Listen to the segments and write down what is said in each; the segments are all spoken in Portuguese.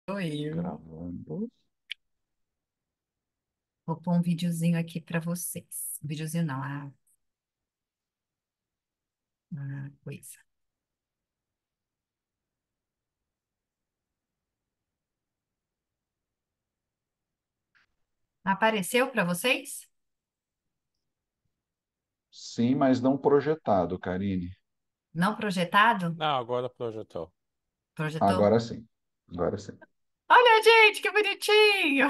Eu Gravando. vou pôr um videozinho aqui para vocês. Um videozinho não, a coisa. Apareceu para vocês? Sim, mas não projetado, Karine. Não projetado? Não, agora projetou. Projetou? Agora sim. Agora sim. Olha, gente, que bonitinho!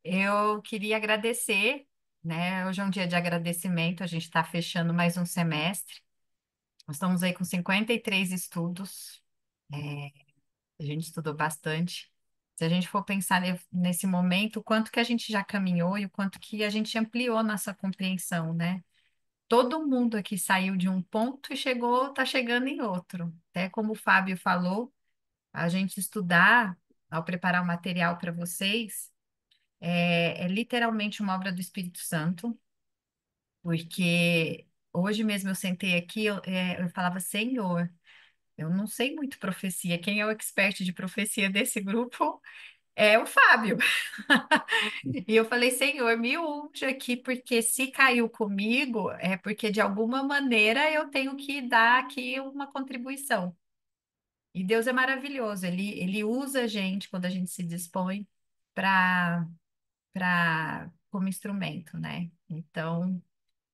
Eu queria agradecer, né? Hoje é um dia de agradecimento, a gente está fechando mais um semestre. Nós estamos aí com 53 estudos. A gente estudou bastante. Se a gente for pensar nesse momento, o quanto que a gente já caminhou e o quanto que a gente ampliou nossa compreensão, né? Todo mundo aqui saiu de um ponto e chegou, está chegando em outro. Até como o Fábio falou, a gente estudar, ao preparar o material para vocês, é literalmente uma obra do Espírito Santo, porque hoje mesmo eu sentei aqui, eu falava, Senhor, eu não sei muito profecia. Quem é o expert de profecia desse grupo é o Fábio. E eu falei, Senhor, me unge aqui, porque se caiu comigo, é porque de alguma maneira eu tenho que dar aqui uma contribuição. E Deus é maravilhoso, ele usa a gente quando a gente se dispõe para como instrumento, né? Então,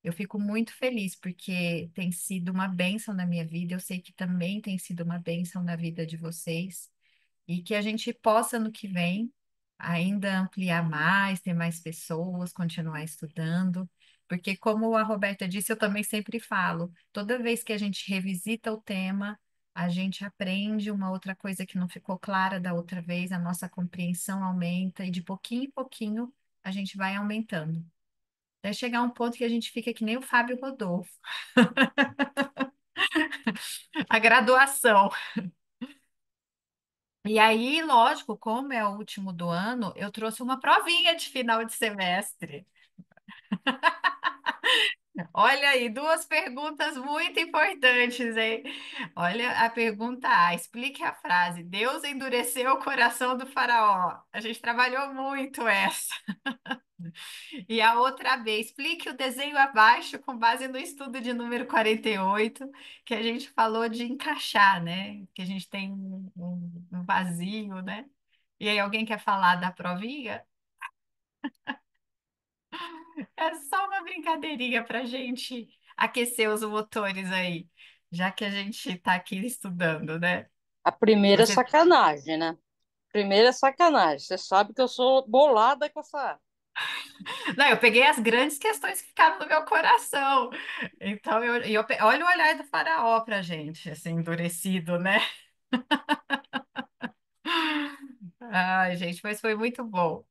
eu fico muito feliz porque tem sido uma bênção na minha vida, eu sei que também tem sido uma bênção na vida de vocês. E que a gente possa, no que vem, ainda ampliar mais, ter mais pessoas, continuar estudando, porque, como a Roberta disse, eu também sempre falo, toda vez que a gente revisita o tema, a gente aprende uma outra coisa que não ficou clara da outra vez, a nossa compreensão aumenta, e de pouquinho em pouquinho a gente vai aumentando. Até chegar um ponto que a gente fica que nem o Fábio Rodolfo, a graduação. E aí, lógico, como é o último do ano, eu trouxe uma provinha de final de semestre. Olha aí, duas perguntas muito importantes, hein? Olha a pergunta A, explique a frase. Deus endureceu o coração do faraó. A gente trabalhou muito essa. E a outra B, explique o desenho abaixo com base no estudo de número 48, que a gente falou de encaixar, né? Que a gente tem um vazio, né? E aí, alguém quer falar da provinha? É só uma brincadeirinha para gente aquecer os motores aí, já que a gente está aqui estudando, né? A primeira é Você... sacanagem, né? Primeira é sacanagem. Você sabe que eu sou bolada com essa. Não, eu peguei as grandes questões que ficaram no meu coração. Então, olha o olhar do faraó para gente, assim, endurecido, né? Ai, gente, mas foi muito bom.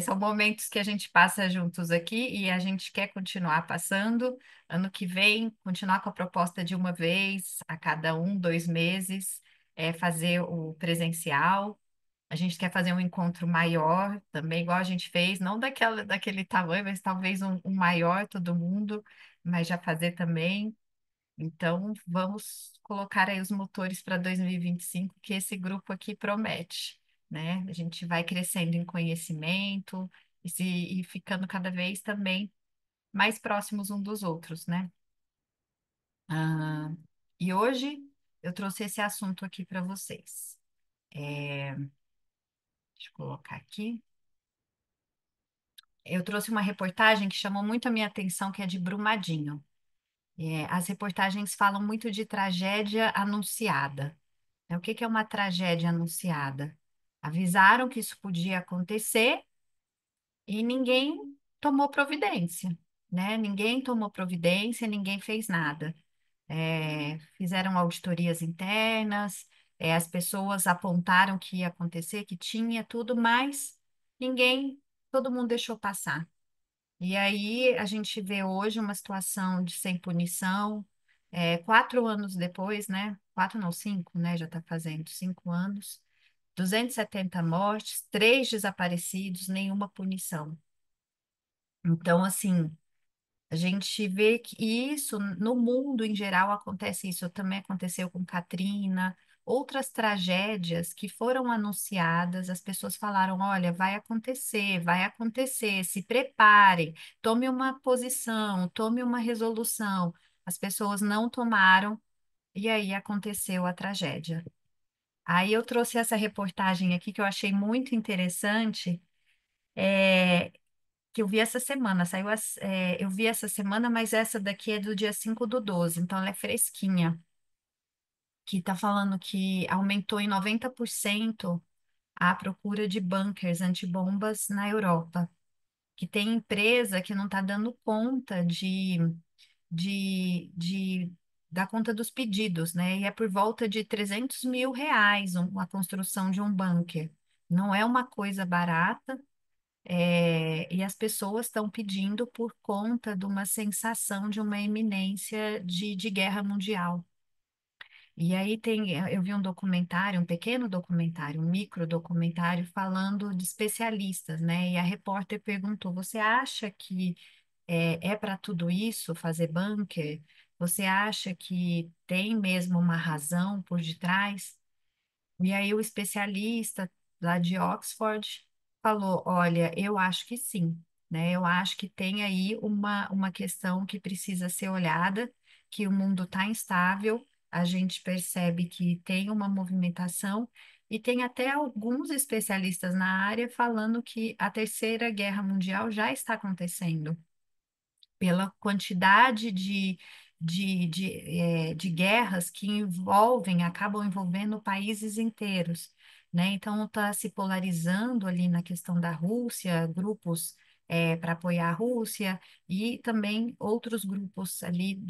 São momentos que a gente passa juntos aqui e a gente quer continuar passando. Ano que vem, continuar com a proposta de uma vez a cada 2 meses, fazer o presencial. A gente quer fazer um encontro maior, também igual a gente fez, não daquele tamanho, mas talvez um maior, todo mundo, mas já fazer também. Então, vamos colocar aí os motores para 2025, que esse grupo aqui promete, né? A gente vai crescendo em conhecimento e ficando cada vez também mais próximos um dos outros, né? Ah, e hoje eu trouxe esse assunto aqui para vocês. Deixa eu colocar aqui. Eu trouxe uma reportagem que chamou muito a minha atenção, que é de Brumadinho. As reportagens falam muito de tragédia anunciada. O que que é uma tragédia anunciada? Avisaram que isso podia acontecer e ninguém tomou providência, né? Ninguém tomou providência, ninguém fez nada. Fizeram auditorias internas, as pessoas apontaram que ia acontecer, que tinha tudo, mas ninguém, todo mundo deixou passar. E aí a gente vê hoje uma situação de sem punição, 4 anos depois, né? 4 não, 5, né? Já está fazendo 5 anos. 270 mortes, 3 desaparecidos, nenhuma punição. Então, assim, A gente vê que isso no mundo em geral acontece isso. Também aconteceu com Katrina, outras tragédias que foram anunciadas, as pessoas falaram: olha, vai acontecer, se preparem, tome uma posição, tome uma resolução. As pessoas não tomaram, e aí aconteceu a tragédia. Aí eu trouxe essa reportagem aqui que eu achei muito interessante, que eu vi essa semana, eu vi essa semana, mas essa daqui é do dia 5/12, então ela é fresquinha, que está falando que aumentou em 90% a procura de bunkers antibombas na Europa, que tem empresa que não está dando conta de dar conta dos pedidos, né? E é por volta de R$ 300.000 a construção de um bunker. Não é uma coisa barata. E as pessoas estão pedindo por conta de uma sensação de uma iminência de guerra mundial. E aí eu vi um documentário, um pequeno documentário, um micro documentário falando de especialistas, né? E a repórter perguntou: você acha que é para tudo isso fazer bunker? Você acha que tem mesmo uma razão por detrás? E aí o especialista lá de Oxford falou, olha, eu acho que sim, né? Eu acho que tem aí uma questão que precisa ser olhada, que o mundo está instável, a gente percebe que tem uma movimentação, e tem até alguns especialistas na área falando que a Terceira Guerra Mundial já está acontecendo pela quantidade de guerras que acabam envolvendo países inteiros, né? Então, está se polarizando ali na questão da Rússia, grupos para apoiar a Rússia e também outros grupos ali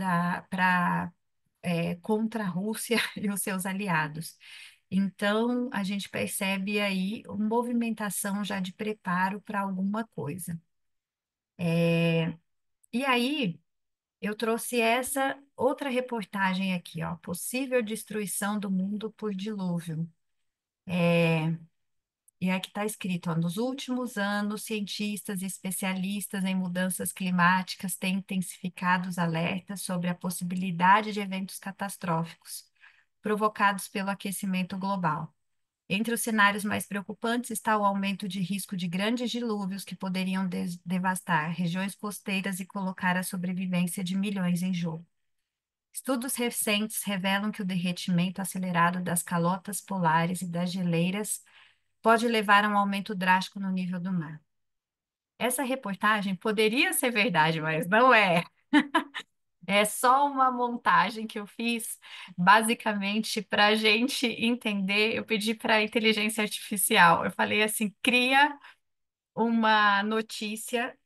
contra a Rússia e os seus aliados. Então, a gente percebe aí uma movimentação já de preparo para alguma coisa. E aí, eu trouxe essa outra reportagem aqui, ó, possível destruição do mundo por dilúvio. E aqui está escrito, ó, nos últimos anos, cientistas e especialistas em mudanças climáticas têm intensificado os alertas sobre a possibilidade de eventos catastróficos provocados pelo aquecimento global. Entre os cenários mais preocupantes está o aumento de risco de grandes dilúvios que poderiam devastar regiões costeiras e colocar a sobrevivência de milhões em jogo. Estudos recentes revelam que o derretimento acelerado das calotas polares e das geleiras pode levar a um aumento drástico no nível do mar. Essa reportagem poderia ser verdade, mas não é. É só uma montagem que eu fiz, basicamente, para a gente entender. Eu pedi para a inteligência artificial. Eu falei assim: cria uma notícia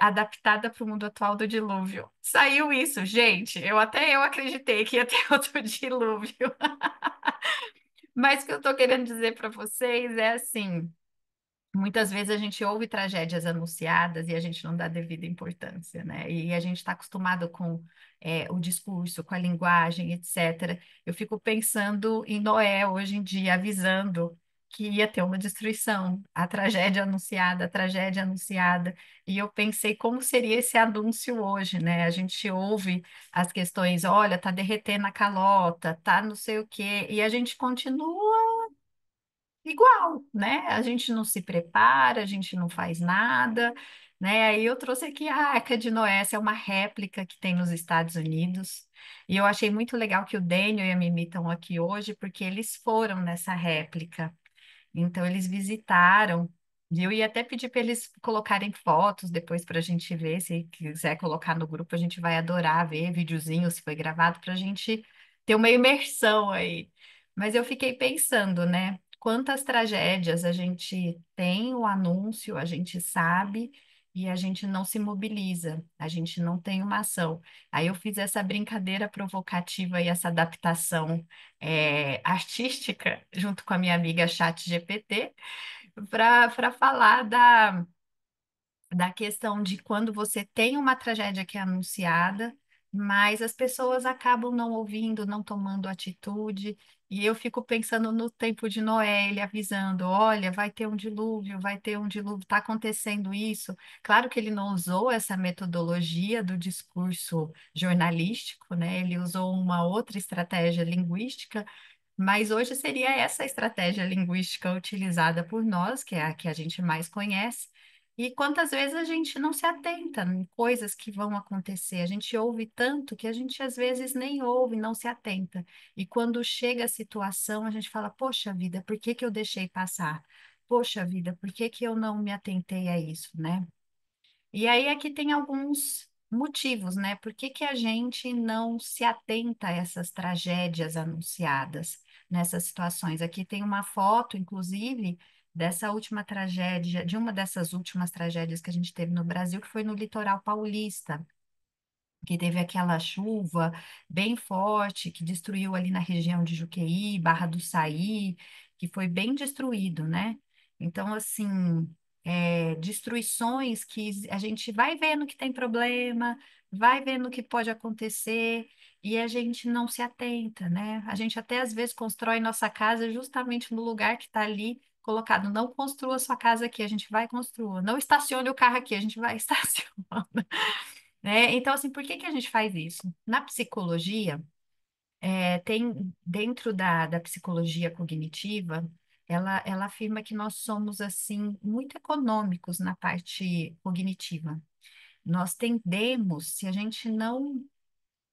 adaptada para o mundo atual do dilúvio. Saiu isso, gente. Eu acreditei que ia ter outro dilúvio. Mas o que eu estou querendo dizer para vocês é assim. Muitas vezes a gente ouve tragédias anunciadas e a gente não dá devida importância, né? E a gente está acostumado com o discurso, com a linguagem, etc. Eu fico pensando em Noé hoje em dia, avisando que ia ter uma destruição, a tragédia anunciada. E eu pensei como seria esse anúncio hoje, né? A gente ouve as questões, olha, tá derretendo a calota, tá não sei o quê, e a gente continua igual, né? A gente não se prepara, a gente não faz nada, né? Aí eu trouxe aqui a Arca de Noé, essa é uma réplica que tem nos Estados Unidos. E eu achei muito legal que o Daniel e a Mimi estão aqui hoje, porque eles foram nessa réplica. Então, eles visitaram, e eu ia até pedir para eles colocarem fotos depois para a gente ver. Se quiser colocar no grupo, a gente vai adorar ver videozinho, se foi gravado, para a gente ter uma imersão aí. Mas eu fiquei pensando, né? Quantas tragédias a gente tem o anúncio, a gente sabe. E a gente não se mobiliza, a gente não tem uma ação. Aí eu fiz essa brincadeira provocativa e essa adaptação artística, junto com a minha amiga ChatGPT, para falar da questão de quando você tem uma tragédia que é anunciada, mas as pessoas acabam não ouvindo, não tomando atitude. E eu fico pensando no tempo de Noé, ele avisando: olha, vai ter um dilúvio, está acontecendo isso. Claro que ele não usou essa metodologia do discurso jornalístico, né? Ele usou uma outra estratégia linguística, mas hoje seria essa a estratégia linguística utilizada por nós, que é a que a gente mais conhece. E quantas vezes a gente não se atenta em coisas que vão acontecer? A gente ouve tanto que a gente às vezes nem ouve, não se atenta. E quando chega a situação, a gente fala: poxa vida, por que que eu deixei passar? Poxa vida, por que que eu não me atentei a isso, né? E aí aqui tem alguns motivos, né? Por que que a gente não se atenta a essas tragédias anunciadas nessas situações? Aqui tem uma foto, inclusive, dessa última tragédia, de uma dessas últimas tragédias que a gente teve no Brasil, que foi no litoral paulista, que teve aquela chuva bem forte que destruiu ali na região de Juqueí, Barra do Saí, que foi bem destruído, né? Então, assim, destruições que a gente vai vendo que tem problema, vai vendo que pode acontecer e a gente não se atenta, né? A gente até às vezes constrói nossa casa justamente no lugar que está ali colocado. Não construa sua casa aqui, a gente vai construir. Não estacione o carro aqui, a gente vai estacionar, né? Então, assim, por que que a gente faz isso? Na psicologia, tem dentro da psicologia cognitiva, ela afirma que nós somos, assim, muito econômicos na parte cognitiva. Nós tendemos, se a gente não,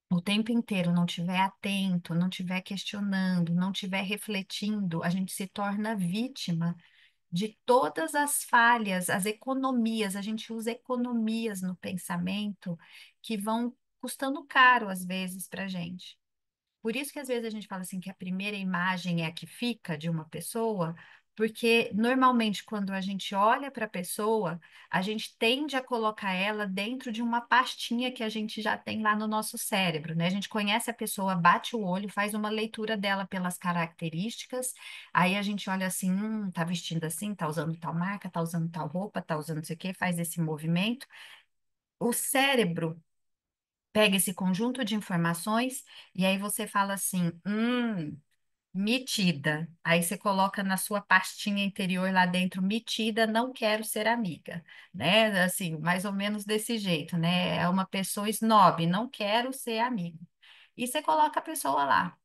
o tempo inteiro não estiver atento, não estiver questionando, não estiver refletindo, a gente se torna vítima de todas as falhas, as economias, a gente usa economias no pensamento que vão custando caro às vezes para a gente. Por isso que às vezes a gente fala assim que a primeira imagem é a que fica de uma pessoa, porque normalmente quando a gente olha para a pessoa, a gente tende a colocar ela dentro de uma pastinha que a gente já tem lá no nosso cérebro, né? A gente conhece a pessoa, bate o olho, faz uma leitura dela pelas características, aí a gente olha assim, tá vestindo assim, tá usando tal marca, tá usando tal roupa, tá usando não sei o quê, faz esse movimento. O cérebro pega esse conjunto de informações e aí você fala assim, metida. Aí você coloca na sua pastinha interior lá dentro, metida, não quero ser amiga, né? Assim, mais ou menos desse jeito, né? É uma pessoa snob, não quero ser amigo. E você coloca a pessoa lá.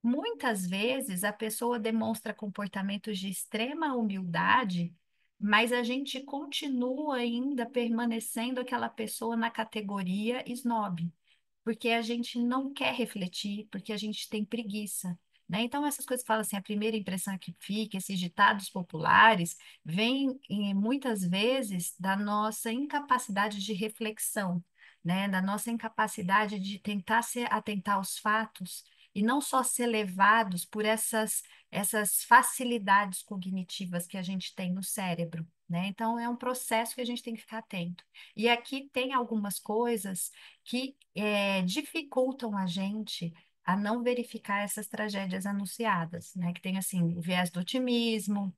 Muitas vezes a pessoa demonstra comportamentos de extrema humildade, mas a gente continua ainda permanecendo aquela pessoa na categoria snob, porque a gente não quer refletir, porque a gente tem preguiça, né? Então, essas coisas que falam assim, a primeira impressão que fica, esses ditados populares, vêm muitas vezes da nossa incapacidade de reflexão, né? Da nossa incapacidade de tentar se atentar aos fatos e não só ser levados por essas facilidades cognitivas que a gente tem no cérebro, né? Então, é um processo que a gente tem que ficar atento. E aqui tem algumas coisas que dificultam a gente a não verificar essas tragédias anunciadas, né? Que tem, assim, o viés do otimismo,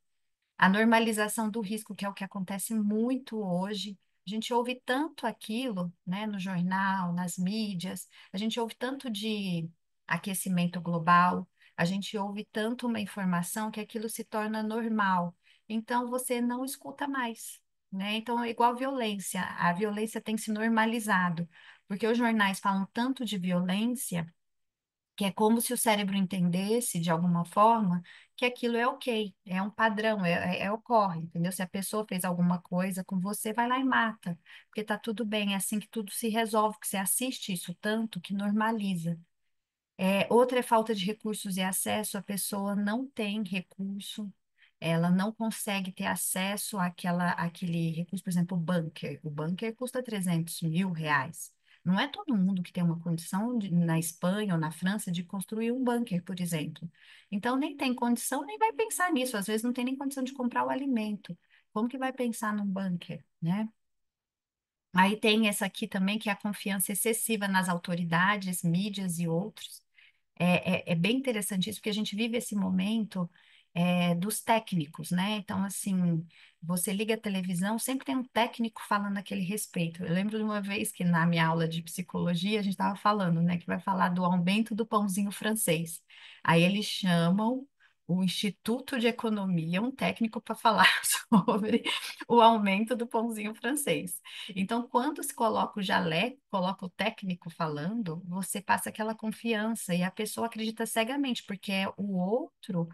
a normalização do risco, que é o que acontece muito hoje. A gente ouve tanto aquilo, né, no jornal, nas mídias, a gente ouve tanto de aquecimento global, a gente ouve tanto uma informação que aquilo se torna normal. Então você não escuta mais, né? Então é igual violência. A violência tem se normalizado, porque os jornais falam tanto de violência que é como se o cérebro entendesse de alguma forma que aquilo é ok, é um padrão, ocorre, entendeu? Se a pessoa fez alguma coisa com você, vai lá e mata, porque tá tudo bem, é assim que tudo se resolve, que você assiste isso tanto que normaliza. Outra é falta de recursos e acesso. A pessoa não tem recurso, ela não consegue ter acesso àquele recurso, por exemplo, o bunker. O bunker custa R$ 300.000. Não é todo mundo que tem uma condição na Espanha ou na França de construir um bunker, por exemplo. Então, nem tem condição, nem vai pensar nisso. Às vezes, não tem nem condição de comprar o alimento. Como que vai pensar num bunker, né? Aí tem essa aqui também, que é a confiança excessiva nas autoridades, mídias e outros. É bem interessante isso, porque a gente vive esse momento dos técnicos, né? Então, assim, você liga a televisão, sempre tem um técnico falando aquele respeito. Eu lembro de uma vez que na minha aula de psicologia a gente estava falando, né, que vai falar do aumento do pãozinho francês. Aí eles chamam o Instituto de Economia, um técnico para falar sobre o aumento do pãozinho francês. Então, quando se coloca o jaleco, coloca o técnico falando, você passa aquela confiança e a pessoa acredita cegamente, porque é o outro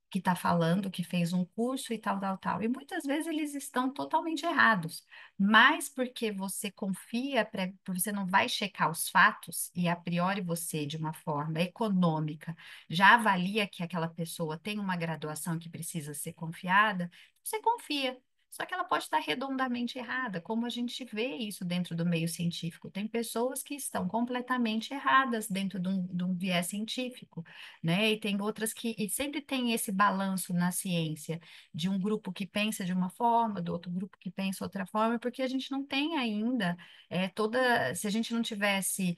que está falando, que fez um curso e tal, tal, tal. E muitas vezes eles estão totalmente errados, mas porque você confia, você não vai checar os fatos e a priori você, de uma forma econômica, já avalia que aquela pessoa tem uma graduação que precisa ser confiada, você confia. Só que ela pode estar redondamente errada, como a gente vê isso dentro do meio científico. Tem pessoas que estão completamente erradas dentro de um viés científico, né? E tem outras que e sempre tem esse balanço na ciência de um grupo que pensa de uma forma, do outro grupo que pensa outra forma, porque a gente não tem ainda se a gente não tivesse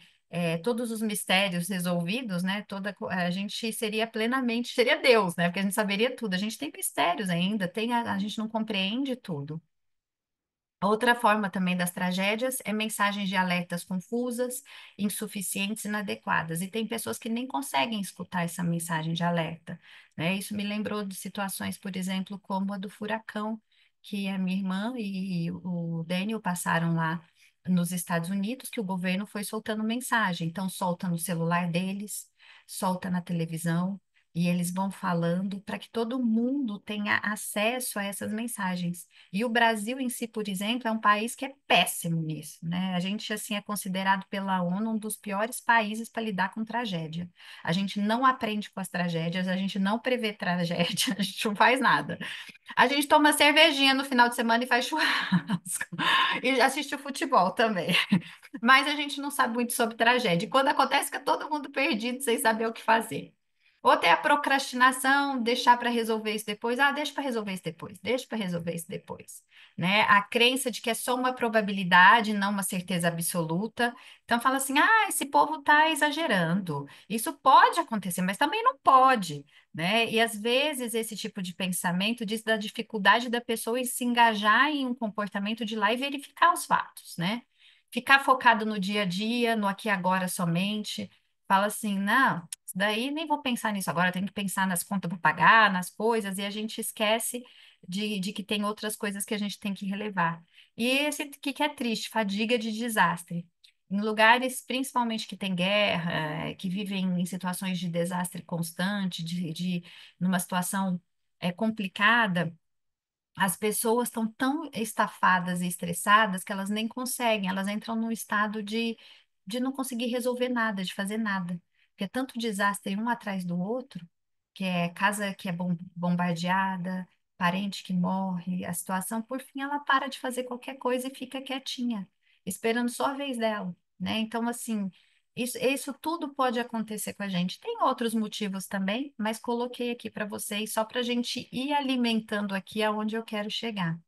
todos os mistérios resolvidos, né? A gente seria plenamente, seria Deus, né? Porque a gente saberia tudo. A gente tem mistérios ainda, a gente não compreende tudo. Outra forma também das tragédias é mensagens de alertas confusas, insuficientes e inadequadas. E tem pessoas que nem conseguem escutar essa mensagem de alerta, né? Isso me lembrou de situações, por exemplo, como a do furacão, que a minha irmã e o Daniel passaram lá nos Estados Unidos, que o governo foi soltando mensagem. Então, solta no celular deles, solta na televisão, e eles vão falando para que todo mundo tenha acesso a essas mensagens. E o Brasil em si, por exemplo, é um país que é péssimo nisso, né? A gente, assim, é considerado pela ONU um dos piores países para lidar com tragédia. A gente não aprende com as tragédias, a gente não prevê tragédia, a gente não faz nada. A gente toma cervejinha no final de semana e faz churrasco. E assiste o futebol também. Mas a gente não sabe muito sobre tragédia. E quando acontece, fica todo mundo perdido, sem saber o que fazer. Ou até a procrastinação, deixar para resolver isso depois. Ah, deixa para resolver isso depois, deixa para resolver isso depois. Né? A crença de que é só uma probabilidade, não uma certeza absoluta. Então fala assim: ah, esse povo está exagerando. Isso pode acontecer, mas também não pode. Né? E às vezes esse tipo de pensamento diz da dificuldade da pessoa em se engajar em um comportamento de ir lá e verificar os fatos, né? Ficar focado no dia a dia, no aqui e agora somente. Fala assim, não, isso daí nem vou pensar nisso agora, eu tenho que pensar nas contas para pagar, nas coisas, e a gente esquece de que tem outras coisas que a gente tem que relevar. E esse que é triste, fadiga de desastre. Em lugares, principalmente que tem guerra, que vivem em situações de desastre constante, numa situação complicada, as pessoas estão tão estafadas e estressadas que elas nem conseguem, elas entram num estado de não conseguir resolver nada, de fazer nada. Porque é tanto desastre um atrás do outro, que é casa que é bombardeada, parente que morre, a situação, por fim, ela para de fazer qualquer coisa e fica quietinha, esperando só a vez dela, né? Então, assim, isso tudo pode acontecer com a gente. Tem outros motivos também, mas coloquei aqui para vocês só para a gente ir alimentando aqui aonde eu quero chegar.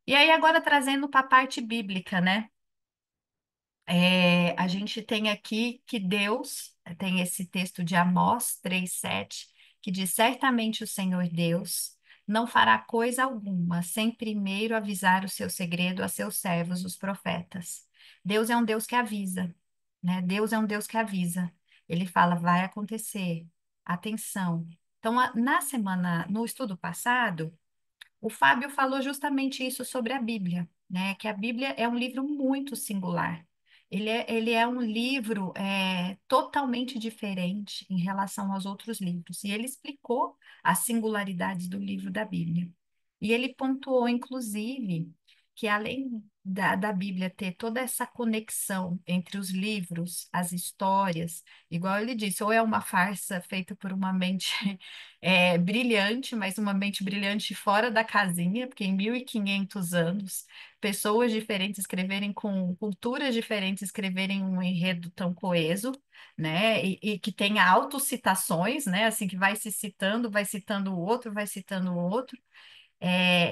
E aí, agora trazendo para a parte bíblica, né? A gente tem aqui que Deus, tem esse texto de Amós 3:7 que diz: Certamente o Senhor Deus não fará coisa alguma sem primeiro avisar o seu segredo a seus servos, os profetas. Deus é um Deus que avisa, né? Deus é um Deus que avisa. Ele fala: vai acontecer, atenção. Então, na semana, no estudo passado, o Fábio falou justamente isso sobre a Bíblia, né? Que a Bíblia é um livro muito singular. Ele é um livro totalmente diferente em relação aos outros livros. E ele explicou as singularidades do livro da Bíblia. E ele pontuou, inclusive, que além da Bíblia ter toda essa conexão entre os livros, as histórias, igual ele disse, ou é uma farsa feita por uma mente brilhante, mas uma mente brilhante fora da casinha, porque em 1500 anos, pessoas diferentes escreverem com culturas diferentes escreverem um enredo tão coeso, né? E que tenha autocitações, né? Assim, que vai citando o outro, vai citando o outro.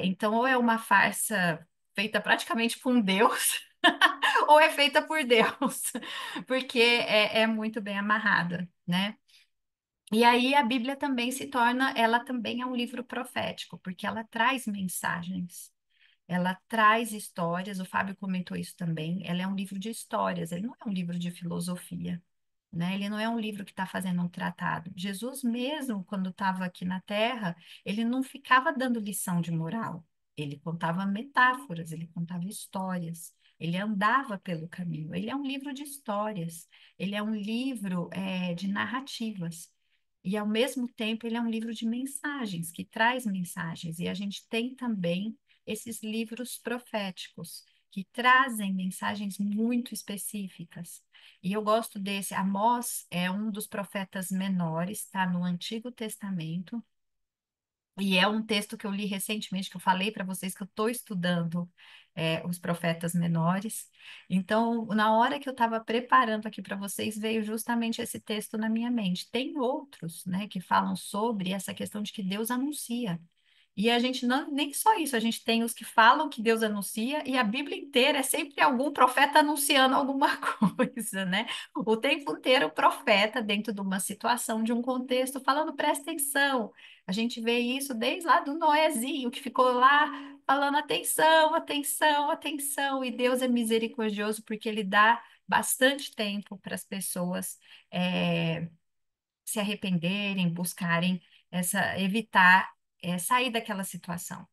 Então, ou é uma farsa feita praticamente por um deus, ou é feita por Deus, porque é muito bem amarrada, né? E aí a Bíblia também se torna, ela também é um livro profético, porque ela traz mensagens. Ela traz histórias, o Fábio comentou isso também. Ela é um livro de histórias, ele não é um livro de filosofia, né? Ele não é um livro que está fazendo um tratado. Jesus mesmo, quando estava aqui na Terra, ele não ficava dando lição de moral. Ele contava metáforas, ele contava histórias, ele andava pelo caminho. Ele é um livro de histórias, ele é um livro de narrativas. E, ao mesmo tempo, ele é um livro de mensagens, que traz mensagens. E a gente tem também esses livros proféticos, que trazem mensagens muito específicas. E eu gosto desse. Amós é um dos profetas menores, está no Antigo Testamento. E é um texto que eu li recentemente, que eu falei para vocês que eu estou estudando os profetas menores. Então, na hora que eu estava preparando aqui para vocês, veio justamente esse texto na minha mente. Tem outros, né, que falam sobre essa questão de que Deus anuncia. E a gente não, nem só isso, a gente tem os que falam que Deus anuncia, e a Bíblia inteira é sempre algum profeta anunciando alguma coisa, né? O tempo inteiro o profeta, dentro de uma situação, de um contexto, falando, presta atenção. A gente vê isso desde lá do Noezinho, que ficou lá falando atenção, atenção, atenção. E Deus é misericordioso porque ele dá bastante tempo para as pessoas se arrependerem, buscarem evitar sair daquela situação.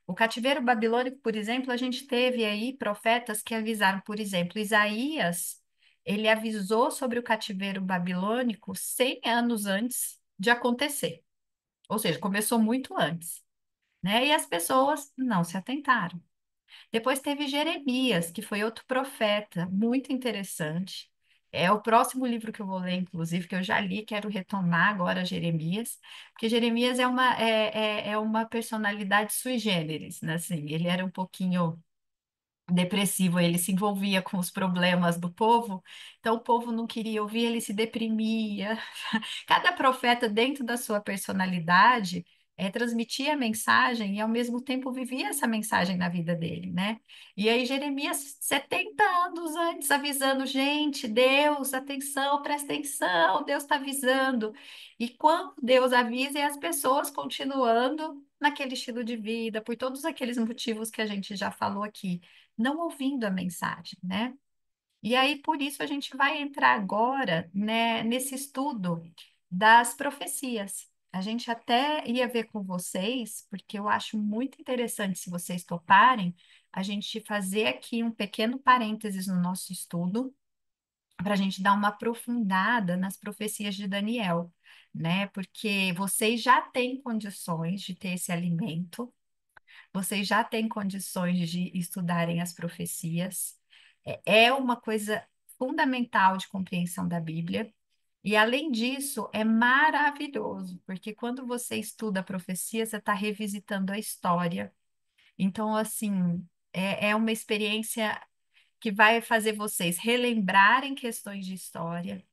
O cativeiro babilônico, por exemplo, a gente teve aí profetas que avisaram, por exemplo, Isaías, ele avisou sobre o cativeiro babilônico 100 anos antes de acontecer. Ou seja, começou muito antes, né? E as pessoas não se atentaram. Depois teve Jeremias, que foi outro profeta muito interessante. É o próximo livro que eu vou ler, inclusive, que eu já li, quero retomar agora Jeremias, porque Jeremias é uma personalidade sui generis, né? Assim, ele era um pouquinho depressivo, ele se envolvia com os problemas do povo, então o povo não queria ouvir, ele se deprimia. Cada profeta, dentro da sua personalidade, transmitia a mensagem e, ao mesmo tempo, vivia essa mensagem na vida dele, né? E aí, Jeremias, 70 anos antes, avisando: gente, Deus, atenção, presta atenção, Deus está avisando. E quando Deus avisa, e as pessoas continuando naquele estilo de vida, por todos aqueles motivos que a gente já falou aqui, não ouvindo a mensagem, né? E aí, por isso, a gente vai entrar agora, né, nesse estudo das profecias. A gente até ia ver com vocês, porque eu acho muito interessante, se vocês toparem, a gente fazer aqui um pequeno parênteses no nosso estudo, para a gente dar uma aprofundada nas profecias de Daniel, né? Porque vocês já têm condições de ter esse alimento, vocês já têm condições de estudarem as profecias. É uma coisa fundamental de compreensão da Bíblia. E, além disso, é maravilhoso, porque quando você estuda a profecia, você está revisitando a história. Então, assim, é uma experiência que vai fazer vocês relembrarem questões de história,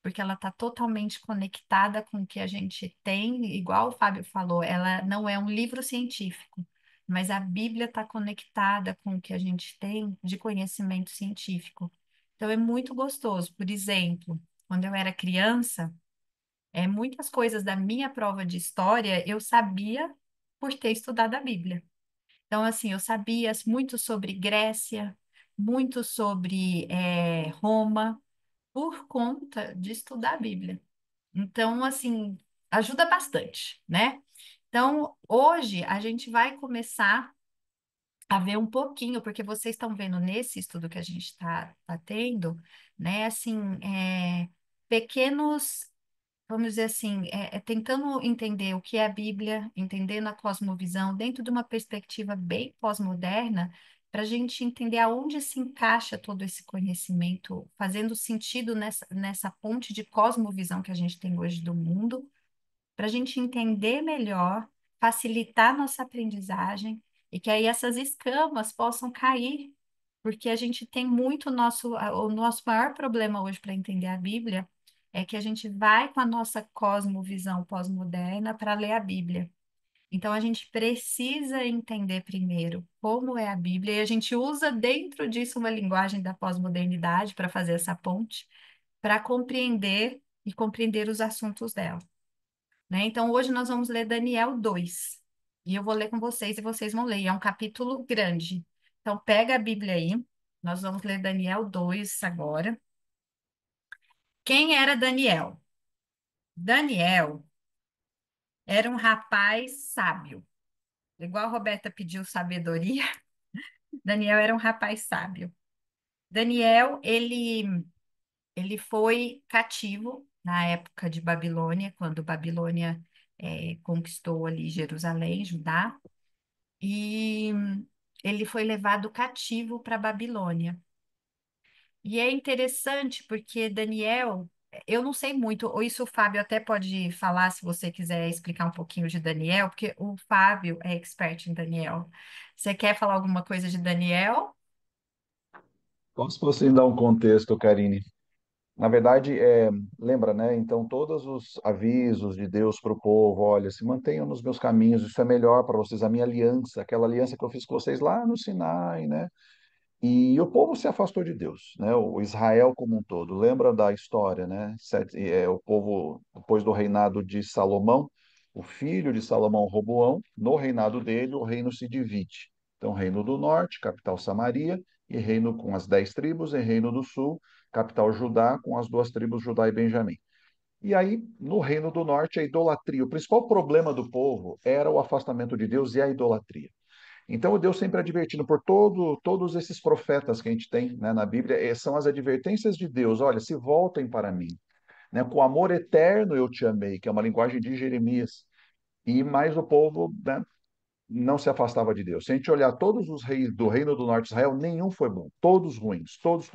porque ela está totalmente conectada com o que a gente tem, igual o Fábio falou, ela não é um livro científico, mas a Bíblia está conectada com o que a gente tem de conhecimento científico. Então é muito gostoso. Por exemplo, quando eu era criança, muitas coisas da minha prova de história eu sabia por ter estudado a Bíblia. Então, assim, eu sabia muito sobre Grécia, muito sobre Roma, por conta de estudar a Bíblia. Então, assim, ajuda bastante, né? Então, hoje a gente vai começar a ver um pouquinho, porque vocês estão vendo nesse estudo que a gente está tendo, né? Assim, pequenos, vamos dizer assim, tentando entender o que é a Bíblia, entendendo a cosmovisão dentro de uma perspectiva bem pós-moderna, para a gente entender aonde se encaixa todo esse conhecimento, fazendo sentido nessa ponte de cosmovisão que a gente tem hoje do mundo, para a gente entender melhor, facilitar nossa aprendizagem e que aí essas escamas possam cair, porque a gente tem muito o nosso maior problema hoje para entender a Bíblia é que a gente vai com a nossa cosmovisão pós-moderna para ler a Bíblia. Então a gente precisa entender primeiro como é a Bíblia e a gente usa dentro disso uma linguagem da pós-modernidade para fazer essa ponte, para compreender e compreender os assuntos dela. né? Então, hoje nós vamos ler Daniel 2. E eu vou ler com vocês e vocês vão ler. É um capítulo grande. Então, pega a Bíblia aí. Nós vamos ler Daniel 2 agora. Quem era Daniel? Daniel era um rapaz sábio. Igual a Roberta pediu sabedoria, Daniel era um rapaz sábio. Daniel, ele foi cativo na época de Babilônia, quando Babilônia conquistou ali Jerusalém, Judá. E ele foi levado cativo para Babilônia. E é interessante porque Daniel, eu não sei muito, ou isso o Fábio até pode falar se você quiser explicar um pouquinho de Daniel, porque o Fábio é expert em Daniel. Você quer falar alguma coisa de Daniel? Posso você dar um contexto, Karine? Na verdade, lembra, né? Então, todos os avisos de Deus para o povo, olha, se mantenham nos meus caminhos, isso é melhor para vocês, a minha aliança, aquela aliança que eu fiz com vocês lá no Sinai, né? E o povo se afastou de Deus, né? O Israel como um todo. Lembra da história, né? O povo, depois do reinado de Salomão, o filho de Salomão, Roboão, no reinado dele, o reino se divide. Então, reino do norte, capital Samaria, e reino com as 10 tribos, e reino do sul, capital Judá, com as 2 tribos, Judá e Benjamim. E aí, no reino do norte, a idolatria. O principal problema do povo era o afastamento de Deus e a idolatria. Então, Deus sempre advertindo por todos esses profetas que a gente tem, né, na Bíblia, são as advertências de Deus. Olha, se voltem para mim, né, com amor eterno eu te amei, que é uma linguagem de Jeremias. E mais o povo, né, não se afastava de Deus. Se a gente olhar todos os reis do Reino do Norte de Israel, nenhum foi bom. Todos ruins. Todos,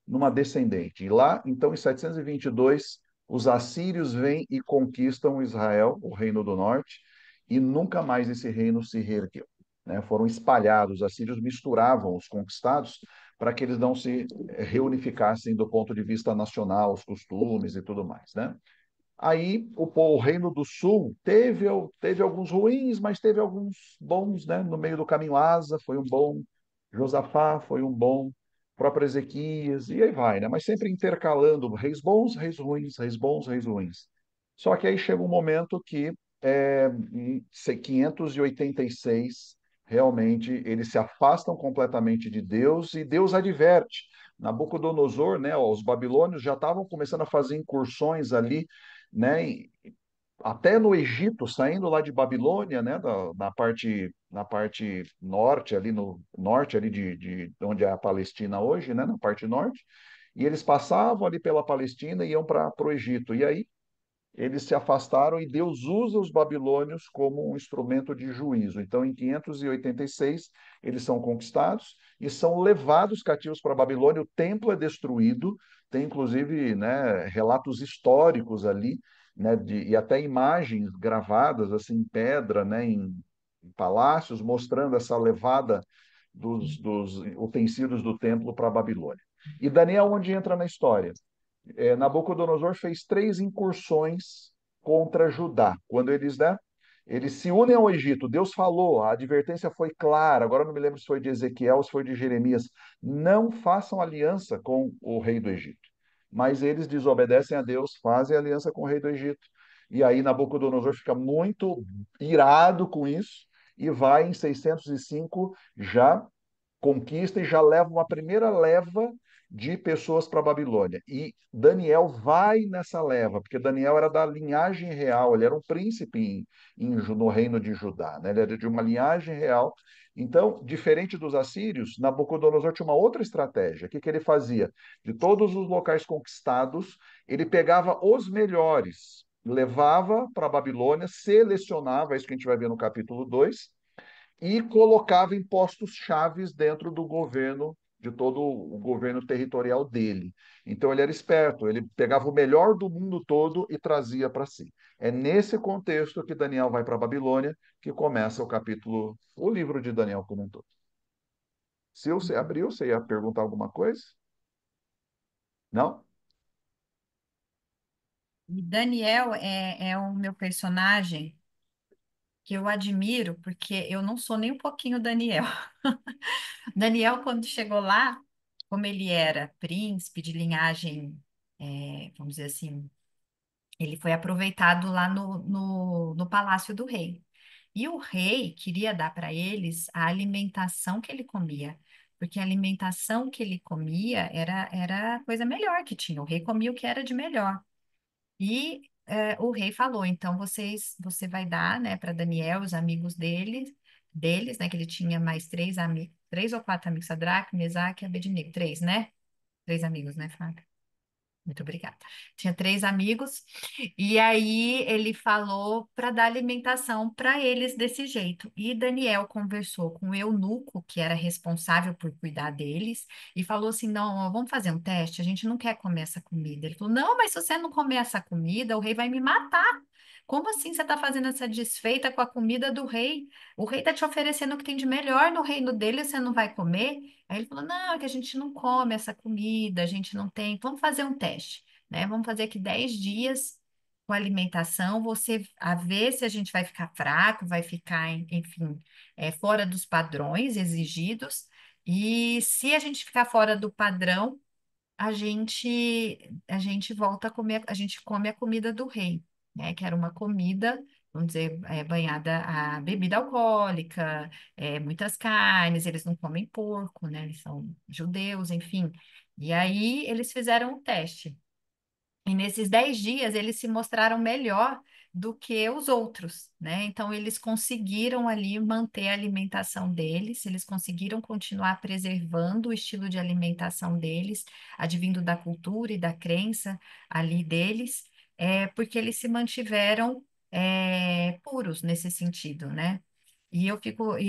numa descendente. E lá, então, em 722, os assírios vêm e conquistam Israel, o Reino do Norte, e nunca mais esse reino se reergueu. Né? Foram espalhados. Os assírios misturavam os conquistados para que eles não se reunificassem do ponto de vista nacional, os costumes e tudo mais, né? Aí o Reino do Sul teve alguns ruins, mas teve alguns bons, né? No meio do caminho, Asa foi um bom, Josafá foi um bom, próprio Ezequias, e aí vai, né? Mas sempre intercalando reis bons, reis ruins, reis bons, reis ruins. Só que aí chega um momento que, em 586, realmente eles se afastam completamente de Deus e Deus adverte. Nabucodonosor, né? Os babilônios já estavam começando a fazer incursões ali, né? Até no Egito, saindo lá de Babilônia, né, na parte norte, ali no norte ali de onde é a Palestina hoje, né, na parte norte, e eles passavam ali pela Palestina e iam para o Egito. E aí eles se afastaram e Deus usa os babilônios como um instrumento de juízo. Então, em 586, eles são conquistados e são levados cativos para a Babilônia. O templo é destruído, tem inclusive, né, relatos históricos ali, né, e até imagens gravadas assim em pedra, né, em palácios, mostrando essa levada dos utensílios do templo para a Babilônia. E Daniel, onde entra na história? Nabucodonosor fez 3 incursões contra Judá. Quando eles, né, eles se unem ao Egito, Deus falou, a advertência foi clara, agora não me lembro se foi de Ezequiel ou se foi de Jeremias, não façam aliança com o rei do Egito. Mas eles desobedecem a Deus, fazem aliança com o rei do Egito. E aí Nabucodonosor fica muito irado com isso e vai em 605 já conquista e já leva uma primeira leva de pessoas para a Babilônia. E Daniel vai nessa leva, porque Daniel era da linhagem real, ele era um príncipe no reino de Judá, né? Ele era de uma linhagem real. Então, diferente dos assírios, Nabucodonosor tinha uma outra estratégia. O que, que ele fazia? De todos os locais conquistados, ele pegava os melhores, levava para a Babilônia, selecionava, é isso que a gente vai ver no capítulo 2, e colocava impostos chaves dentro do governo, de todo o governo territorial dele. Então ele era esperto, ele pegava o melhor do mundo todo e trazia para si. É nesse contexto que Daniel vai para a Babilônia, que começa o livro de Daniel como um todo. Se você abriu, você ia perguntar alguma coisa? Não? E Daniel é o meu personagem que eu admiro, porque eu não sou nem um pouquinho Daniel. Daniel, quando chegou lá, como ele era príncipe de linhagem, vamos dizer assim, Ele foi aproveitado lá no palácio do rei. E o rei queria dar para eles a alimentação que ele comia, porque a alimentação que ele comia era a coisa melhor que tinha. O rei comia o que era de melhor. E o rei falou: então você vai dar, né, para Daniel, os amigos deles, né, que ele tinha mais três amigos, três ou quatro amigos, Sadraque, Mesaque e Abednego, três, né? Três amigos, né, Fábio? Muito obrigada. Tinha três amigos, e aí ele falou para dar alimentação para eles desse jeito. E Daniel conversou com o eunuco, que era responsável por cuidar deles, e falou assim: não, ó, vamos fazer um teste, a gente não quer comer essa comida. Ele falou: não, mas se você não comer essa comida, o rei vai me matar. Como assim você está fazendo essa desfeita com a comida do rei? O rei está te oferecendo o que tem de melhor no reino dele, você não vai comer? Aí ele falou: não, é que a gente não come essa comida, a gente não tem. Vamos fazer um teste, né? Vamos fazer aqui 10 dias com alimentação, você a ver se a gente vai ficar fraco, vai ficar, enfim, fora dos padrões exigidos. E se a gente ficar fora do padrão, a gente volta a comer, a gente come a comida do rei, né? Que era uma comida, vamos dizer, banhada a bebida alcoólica, muitas carnes, eles não comem porco, né? Eles são judeus, enfim. E aí eles fizeram um teste. E nesses 10 dias eles se mostraram melhor do que os outros, né? Então eles conseguiram ali manter a alimentação deles, eles conseguiram continuar preservando o estilo de alimentação deles, advindo da cultura e da crença ali deles, porque eles se mantiveram puros nesse sentido, né? E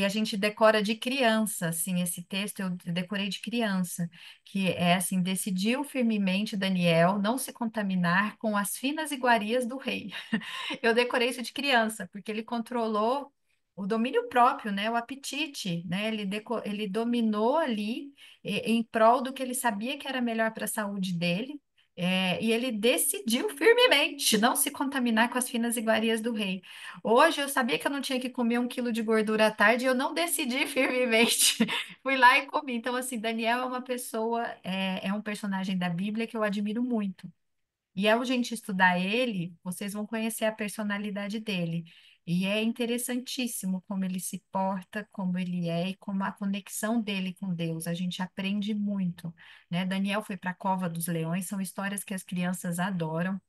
a gente decora de criança, assim, esse texto eu decorei de criança, que é assim, decidiu firmemente Daniel não se contaminar com as finas iguarias do rei. Eu decorei isso de criança, porque ele controlou o domínio próprio, né, o apetite, né, ele dominou ali em prol do que ele sabia que era melhor para a saúde dele, e ele decidiu firmemente não se contaminar com as finas iguarias do rei. Hoje eu sabia que eu não tinha que comer 1 quilo de gordura à tarde e eu não decidi firmemente. Fui lá e comi. Então, assim, Daniel é uma pessoa, é um personagem da Bíblia que eu admiro muito. E ao gente estudar ele, vocês vão conhecer a personalidade dele. E é interessantíssimo como ele se porta, como ele é e como a conexão dele com Deus. A gente aprende muito, né? Daniel foi para a Cova dos Leões, são histórias que as crianças adoram.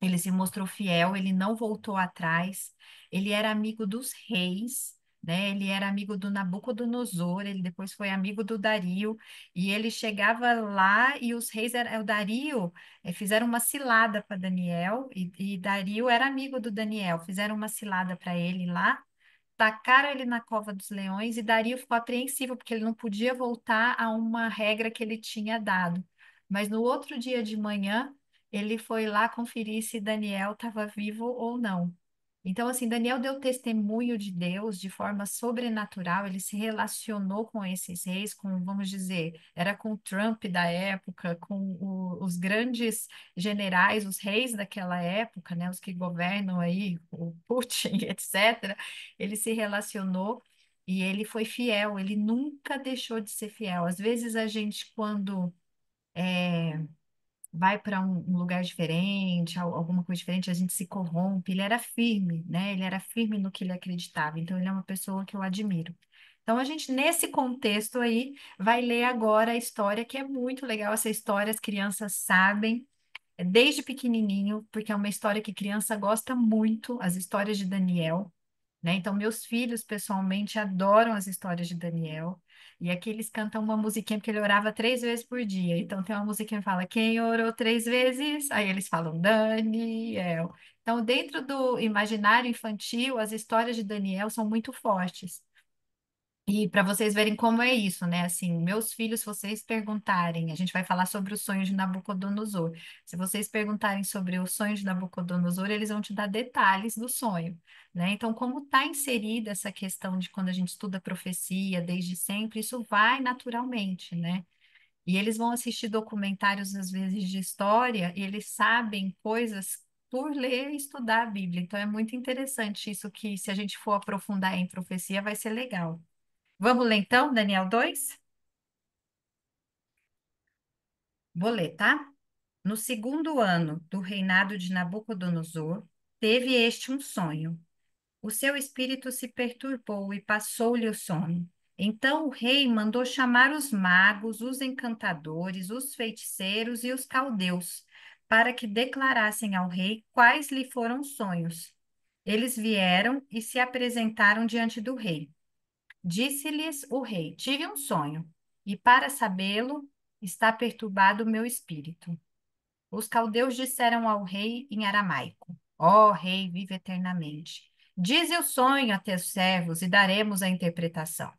Ele se mostrou fiel, ele não voltou atrás, ele era amigo dos reis, né? Ele era amigo do Nabucodonosor, ele depois foi amigo do Dario, e ele chegava lá e os reis, o Dario, fizeram uma cilada para Daniel, e Dario era amigo do Daniel, fizeram uma cilada para ele lá, tacaram ele na cova dos leões e Dario ficou apreensivo porque ele não podia voltar a uma regra que ele tinha dado. Mas no outro dia de manhã, ele foi lá conferir se Daniel estava vivo ou não. Então, assim, Daniel deu testemunho de Deus de forma sobrenatural, ele se relacionou com esses reis, com, vamos dizer, era com o Trump da época, com os grandes generais, os reis daquela época, né, os que governam aí, o Putin, etc. Ele se relacionou e ele foi fiel, ele nunca deixou de ser fiel. Às vezes a gente, quando vai para um lugar diferente, alguma coisa diferente, a gente se corrompe. Ele era firme, né? Ele era firme no que ele acreditava. Então, ele é uma pessoa que eu admiro. Então, a gente, nesse contexto aí, vai ler agora a história, que é muito legal. Essa história as crianças sabem, desde pequenininho, porque é uma história que criança gosta muito, as histórias de Daniel, né? Então, meus filhos, pessoalmente, adoram as histórias de Daniel. E aqui eles cantam uma musiquinha, porque ele orava 3 vezes por dia. Então, tem uma musiquinha que fala, quem orou 3 vezes? Aí eles falam, Daniel. Então, dentro do imaginário infantil, as histórias de Daniel são muito fortes. E para vocês verem como é isso, né? Assim, meus filhos, se vocês perguntarem, a gente vai falar sobre os sonhos de Nabucodonosor. Se vocês perguntarem sobre os sonhos de Nabucodonosor, eles vão te dar detalhes do sonho, né? Então, como está inserida essa questão de quando a gente estuda profecia desde sempre, isso vai naturalmente, né? E eles vão assistir documentários, às vezes, de história, e eles sabem coisas por ler e estudar a Bíblia. Então, é muito interessante isso que, se a gente for aprofundar em profecia, vai ser legal. Vamos ler então, Daniel 2. Vou ler, tá? No segundo ano do reinado de Nabucodonosor, teve este um sonho. O seu espírito se perturbou e passou-lhe o sono. Então o rei mandou chamar os magos, os encantadores, os feiticeiros e os caldeus, para que declarassem ao rei quais lhe foram os sonhos. Eles vieram e se apresentaram diante do rei. Disse-lhes o rei: Tive um sonho, e para sabê-lo, está perturbado o meu espírito. Os caldeus disseram ao rei em aramaico: Ó rei, vive eternamente. Dize o sonho a teus servos e daremos a interpretação.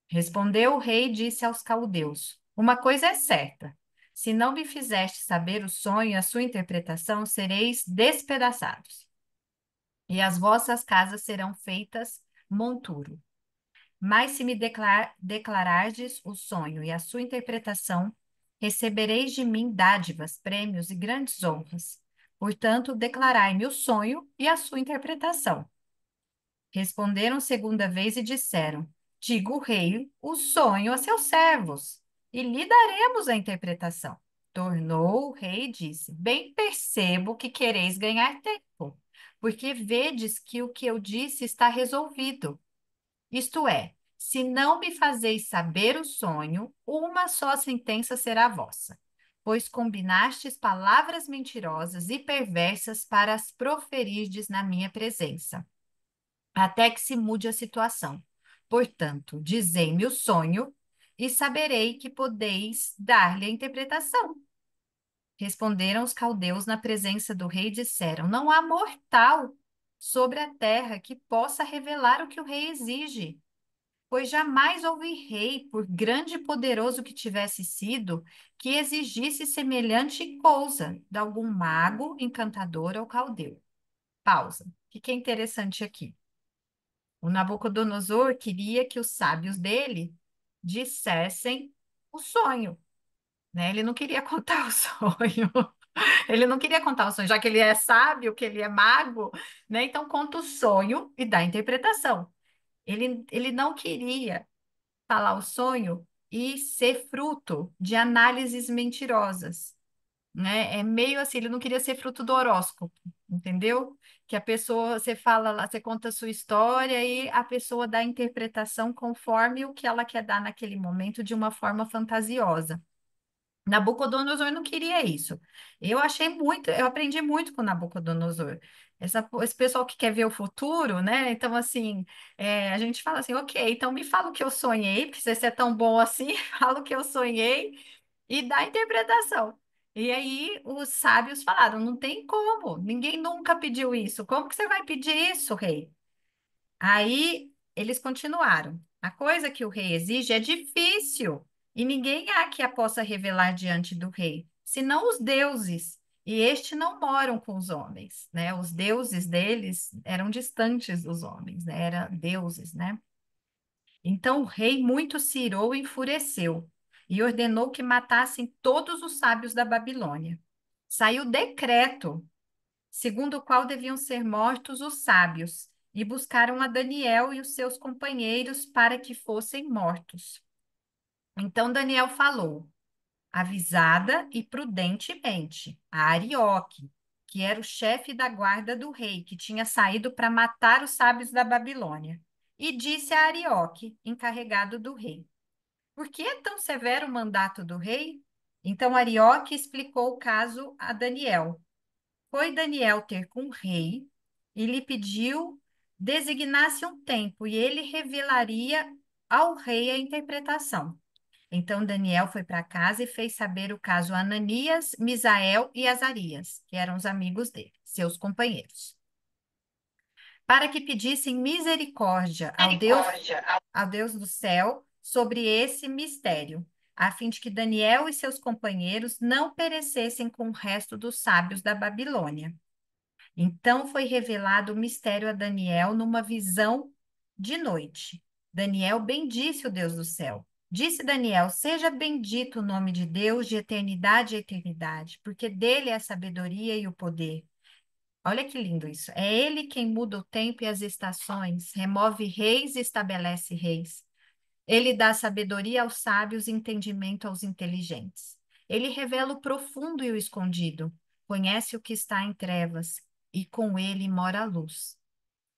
Respondeu o rei e disse aos caldeus: Uma coisa é certa. Se não me fizeste saber o sonho e a sua interpretação, sereis despedaçados, e as vossas casas serão feitas monturo. Mas se me declarardes o sonho e a sua interpretação, recebereis de mim dádivas, prêmios e grandes honras. Portanto, declarai-me o sonho e a sua interpretação. Responderam segunda vez e disseram: Diga o rei o sonho a seus servos, e lhe daremos a interpretação. Tornou o rei e disse: Bem percebo que quereis ganhar tempo, porque vedes que o que eu disse está resolvido. Isto é, se não me fazeis saber o sonho, uma só sentença será vossa, pois combinastes palavras mentirosas e perversas para as proferirdes na minha presença, até que se mude a situação. Portanto, dizei-me o sonho e saberei que podeis dar-lhe a interpretação. Responderam os caldeus na presença do rei e disseram: Não há mortal sobre a terra que possa revelar o que o rei exige. Pois jamais houve rei, por grande e poderoso que tivesse sido, que exigisse semelhante coisa de algum mago, encantador ou caldeu. Pausa. O que é interessante aqui? O Nabucodonosor queria que os sábios dele dissessem o sonho, né? Ele não queria contar o sonho. Ele não queria contar o sonho, já que ele é sábio, que ele é mago, né? Então conta o sonho e dá a interpretação. Ele não queria falar o sonho e ser fruto de análises mentirosas, né? É meio assim, ele não queria ser fruto do horóscopo, entendeu? Que a pessoa, você fala lá, você conta a sua história e a pessoa dá a interpretação conforme o que ela quer dar naquele momento de uma forma fantasiosa. Nabucodonosor não queria isso. Eu aprendi muito com Nabucodonosor. Esse pessoal que quer ver o futuro, né? Então, assim, a gente fala assim, ok, então me fala o que eu sonhei, porque se você é tão bom assim, fala o que eu sonhei e dá a interpretação. E aí os sábios falaram, não tem como, ninguém nunca pediu isso. Como que você vai pedir isso, rei? Aí eles continuaram. A coisa que o rei exige é difícil, e ninguém há que a possa revelar diante do rei, senão os deuses. E este não moram com os homens, né? Os deuses deles eram distantes dos homens, né? Eram deuses, né? Então o rei muito se irou e enfureceu, e ordenou que matassem todos os sábios da Babilônia. Saiu decreto segundo o qual deviam ser mortos os sábios, e buscaram a Daniel e os seus companheiros para que fossem mortos. Então Daniel falou, avisada e prudentemente, a Arioque, que era o chefe da guarda do rei, que tinha saído para matar os sábios da Babilônia, e disse a Arioque, encarregado do rei: Por que é tão severo o mandato do rei? Então Arioque explicou o caso a Daniel. Foi Daniel ter com o rei e lhe pediu designasse um tempo e ele revelaria ao rei a interpretação. Então Daniel foi para casa e fez saber o caso a Ananias, Misael e Azarias, que eram os amigos dele, seus companheiros, para que pedissem misericórdia ao Deus do céu sobre esse mistério, a fim de que Daniel e seus companheiros não perecessem com o resto dos sábios da Babilônia. Então foi revelado o mistério a Daniel numa visão de noite. Daniel bendisse o Deus do céu. Disse Daniel: Seja bendito o nome de Deus de eternidade a eternidade, porque dele é a sabedoria e o poder. Olha que lindo isso. É ele quem muda o tempo e as estações, remove reis e estabelece reis. Ele dá sabedoria aos sábios e entendimento aos inteligentes. Ele revela o profundo e o escondido, conhece o que está em trevas, e com ele mora a luz.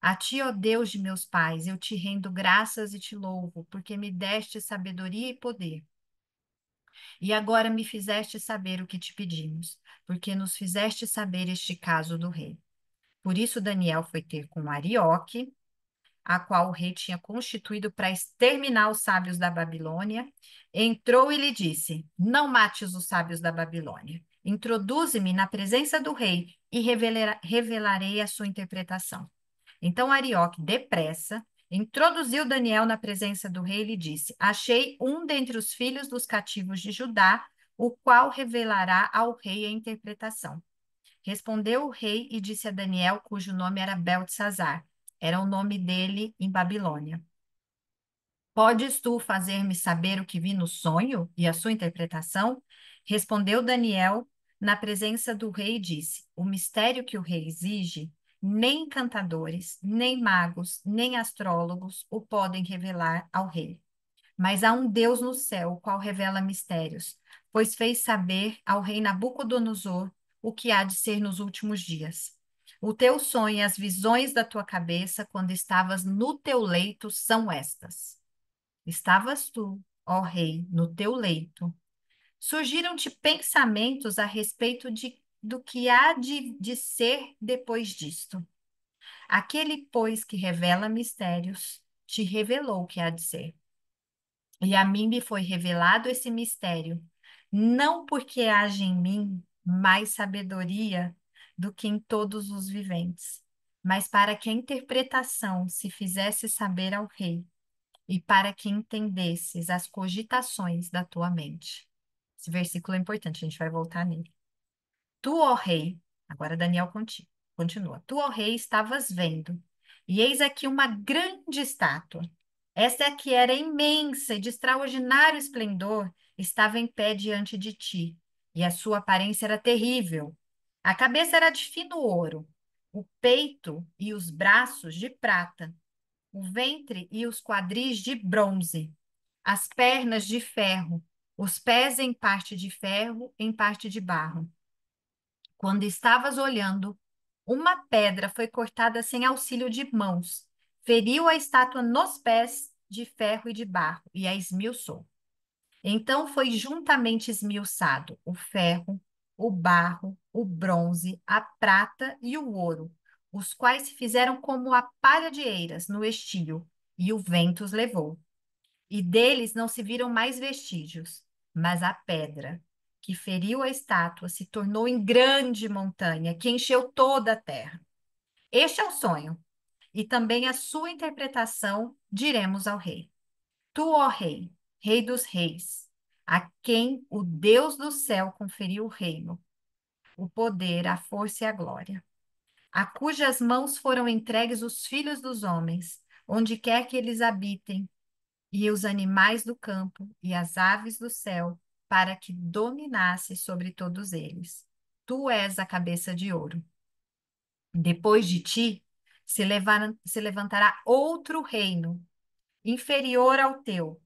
A ti, ó Deus de meus pais, eu te rendo graças e te louvo, porque me deste sabedoria e poder. E agora me fizeste saber o que te pedimos, porque nos fizeste saber este caso do rei. Por isso Daniel foi ter com Arioque, a qual o rei tinha constituído para exterminar os sábios da Babilônia, entrou e lhe disse: Não mates os sábios da Babilônia. Introduze-me na presença do rei e revelarei a sua interpretação. Então Arioque, depressa, introduziu Daniel na presença do rei e lhe disse: Achei um dentre os filhos dos cativos de Judá, o qual revelará ao rei a interpretação. Respondeu o rei e disse a Daniel, cujo nome era Beltesazar. Era o nome dele em Babilônia. Podes tu fazer-me saber o que vi no sonho e a sua interpretação? Respondeu Daniel na presença do rei e disse: O mistério que o rei exige, nem encantadores, nem magos, nem astrólogos o podem revelar ao rei. Mas há um Deus no céu, o qual revela mistérios, pois fez saber ao rei Nabucodonosor o que há de ser nos últimos dias. O teu sonho e as visões da tua cabeça, quando estavas no teu leito, são estas. Estavas tu, ó rei, no teu leito. Surgiram-te pensamentos a respeito do que há de ser depois disto. Aquele, pois, que revela mistérios, te revelou o que há de ser. E a mim me foi revelado esse mistério, não porque haja em mim mais sabedoria do que em todos os viventes, mas para que a interpretação se fizesse saber ao rei, e para que entendesses as cogitações da tua mente. Esse versículo é importante, a gente vai voltar nele. Tu, ó rei, agora Daniel continua. Tu, ó rei, estavas vendo, e eis aqui uma grande estátua. Esta que era imensa e de extraordinário esplendor, estava em pé diante de ti, e a sua aparência era terrível. A cabeça era de fino ouro, o peito e os braços de prata, o ventre e os quadris de bronze, as pernas de ferro, os pés em parte de ferro, em parte de barro. Quando estavas olhando, uma pedra foi cortada sem auxílio de mãos, feriu a estátua nos pés de ferro e de barro e a esmiuçou. Então foi juntamente esmiuçado o ferro, o barro, o bronze, a prata e o ouro, os quais se fizeram como a palha de eiras no estio, e o vento os levou. E deles não se viram mais vestígios, mas a pedra que feriu a estátua se tornou em grande montanha, que encheu toda a terra. Este é o sonho, e também a sua interpretação diremos ao rei. Tu, ó rei, rei dos reis, a quem o Deus do céu conferiu o reino, o poder, a força e a glória, a cujas mãos foram entregues os filhos dos homens, onde quer que eles habitem, e os animais do campo e as aves do céu, para que dominasse sobre todos eles. Tu és a cabeça de ouro. Depois de ti se levantará outro reino, inferior ao teu,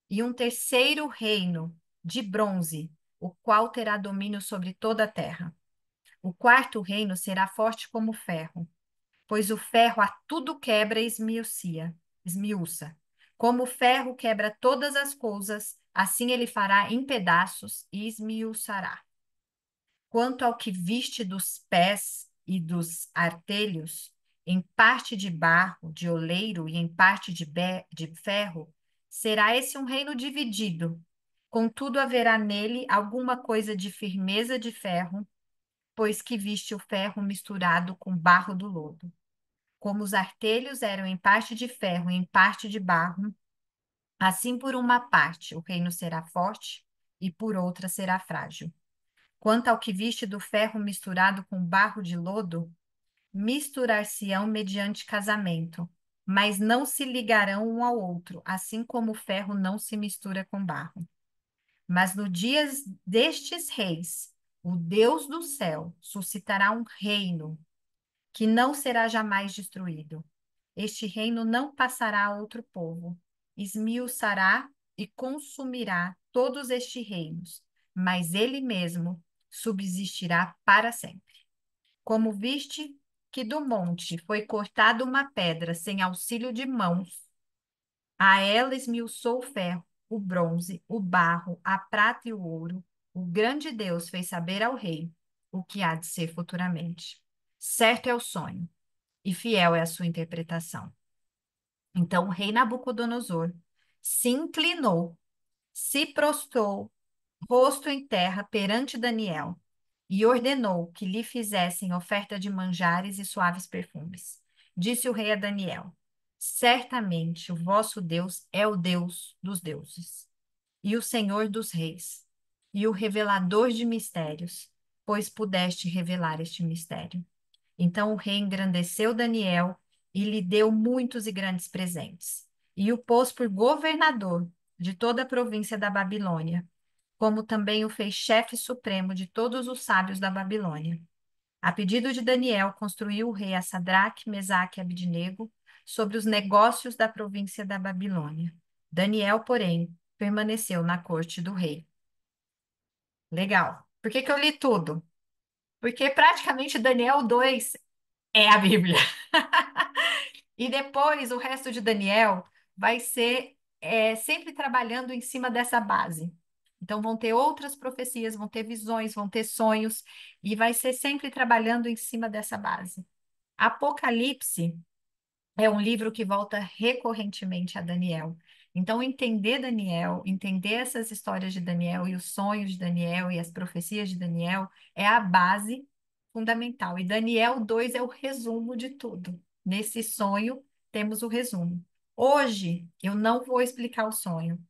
e um terceiro reino de bronze, o qual terá domínio sobre toda a terra. O quarto reino será forte como ferro, pois o ferro a tudo quebra e esmiuça. Como o ferro quebra todas as coisas, assim ele fará em pedaços e esmiuçará. Quanto ao que viste dos pés e dos artelhos, em parte de barro, de oleiro e em parte de ferro, será esse um reino dividido. Contudo, haverá nele alguma coisa de firmeza de ferro, pois que viste o ferro misturado com barro do lodo. Como os artelhos eram em parte de ferro e em parte de barro, assim por uma parte o reino será forte e por outra será frágil. Quanto ao que viste do ferro misturado com barro de lodo, misturar-se-ão mediante casamento, mas não se ligarão um ao outro, assim como o ferro não se mistura com barro. Mas no dia destes reis, o Deus do céu suscitará um reino que não será jamais destruído. Este reino não passará a outro povo, esmiuçará e consumirá todos estes reinos, mas ele mesmo subsistirá para sempre. Como viste que do monte foi cortada uma pedra sem auxílio de mãos, a ela esmiuçou o ferro, o bronze, o barro, a prata e o ouro. O grande Deus fez saber ao rei o que há de ser futuramente. Certo é o sonho, e fiel é a sua interpretação. Então o rei Nabucodonosor se inclinou, se prostrou, rosto em terra perante Daniel, e ordenou que lhe fizessem oferta de manjares e suaves perfumes. Disse o rei a Daniel: Certamente o vosso Deus é o Deus dos deuses, e o Senhor dos reis, e o revelador de mistérios, pois pudeste revelar este mistério. Então o rei engrandeceu Daniel e lhe deu muitos e grandes presentes, e o pôs por governador de toda a província da Babilônia, como também o fez chefe supremo de todos os sábios da Babilônia. A pedido de Daniel, construiu o rei a Sadraque, Mesaque e Abidnego sobre os negócios da província da Babilônia. Daniel, porém, permaneceu na corte do rei. Legal. Por que que eu li tudo? Porque praticamente Daniel 2 é a Bíblia. E depois o resto de Daniel vai ser sempre trabalhando em cima dessa base. Então vão ter outras profecias, vão ter visões, vão ter sonhos, e vai ser sempre trabalhando em cima dessa base. Apocalipse é um livro que volta recorrentemente a Daniel. Então, entender Daniel, entender essas histórias de Daniel e os sonhos de Daniel e as profecias de Daniel é a base fundamental. E Daniel 2 é o resumo de tudo. Nesse sonho, temos o resumo. Hoje, eu não vou explicar o sonho,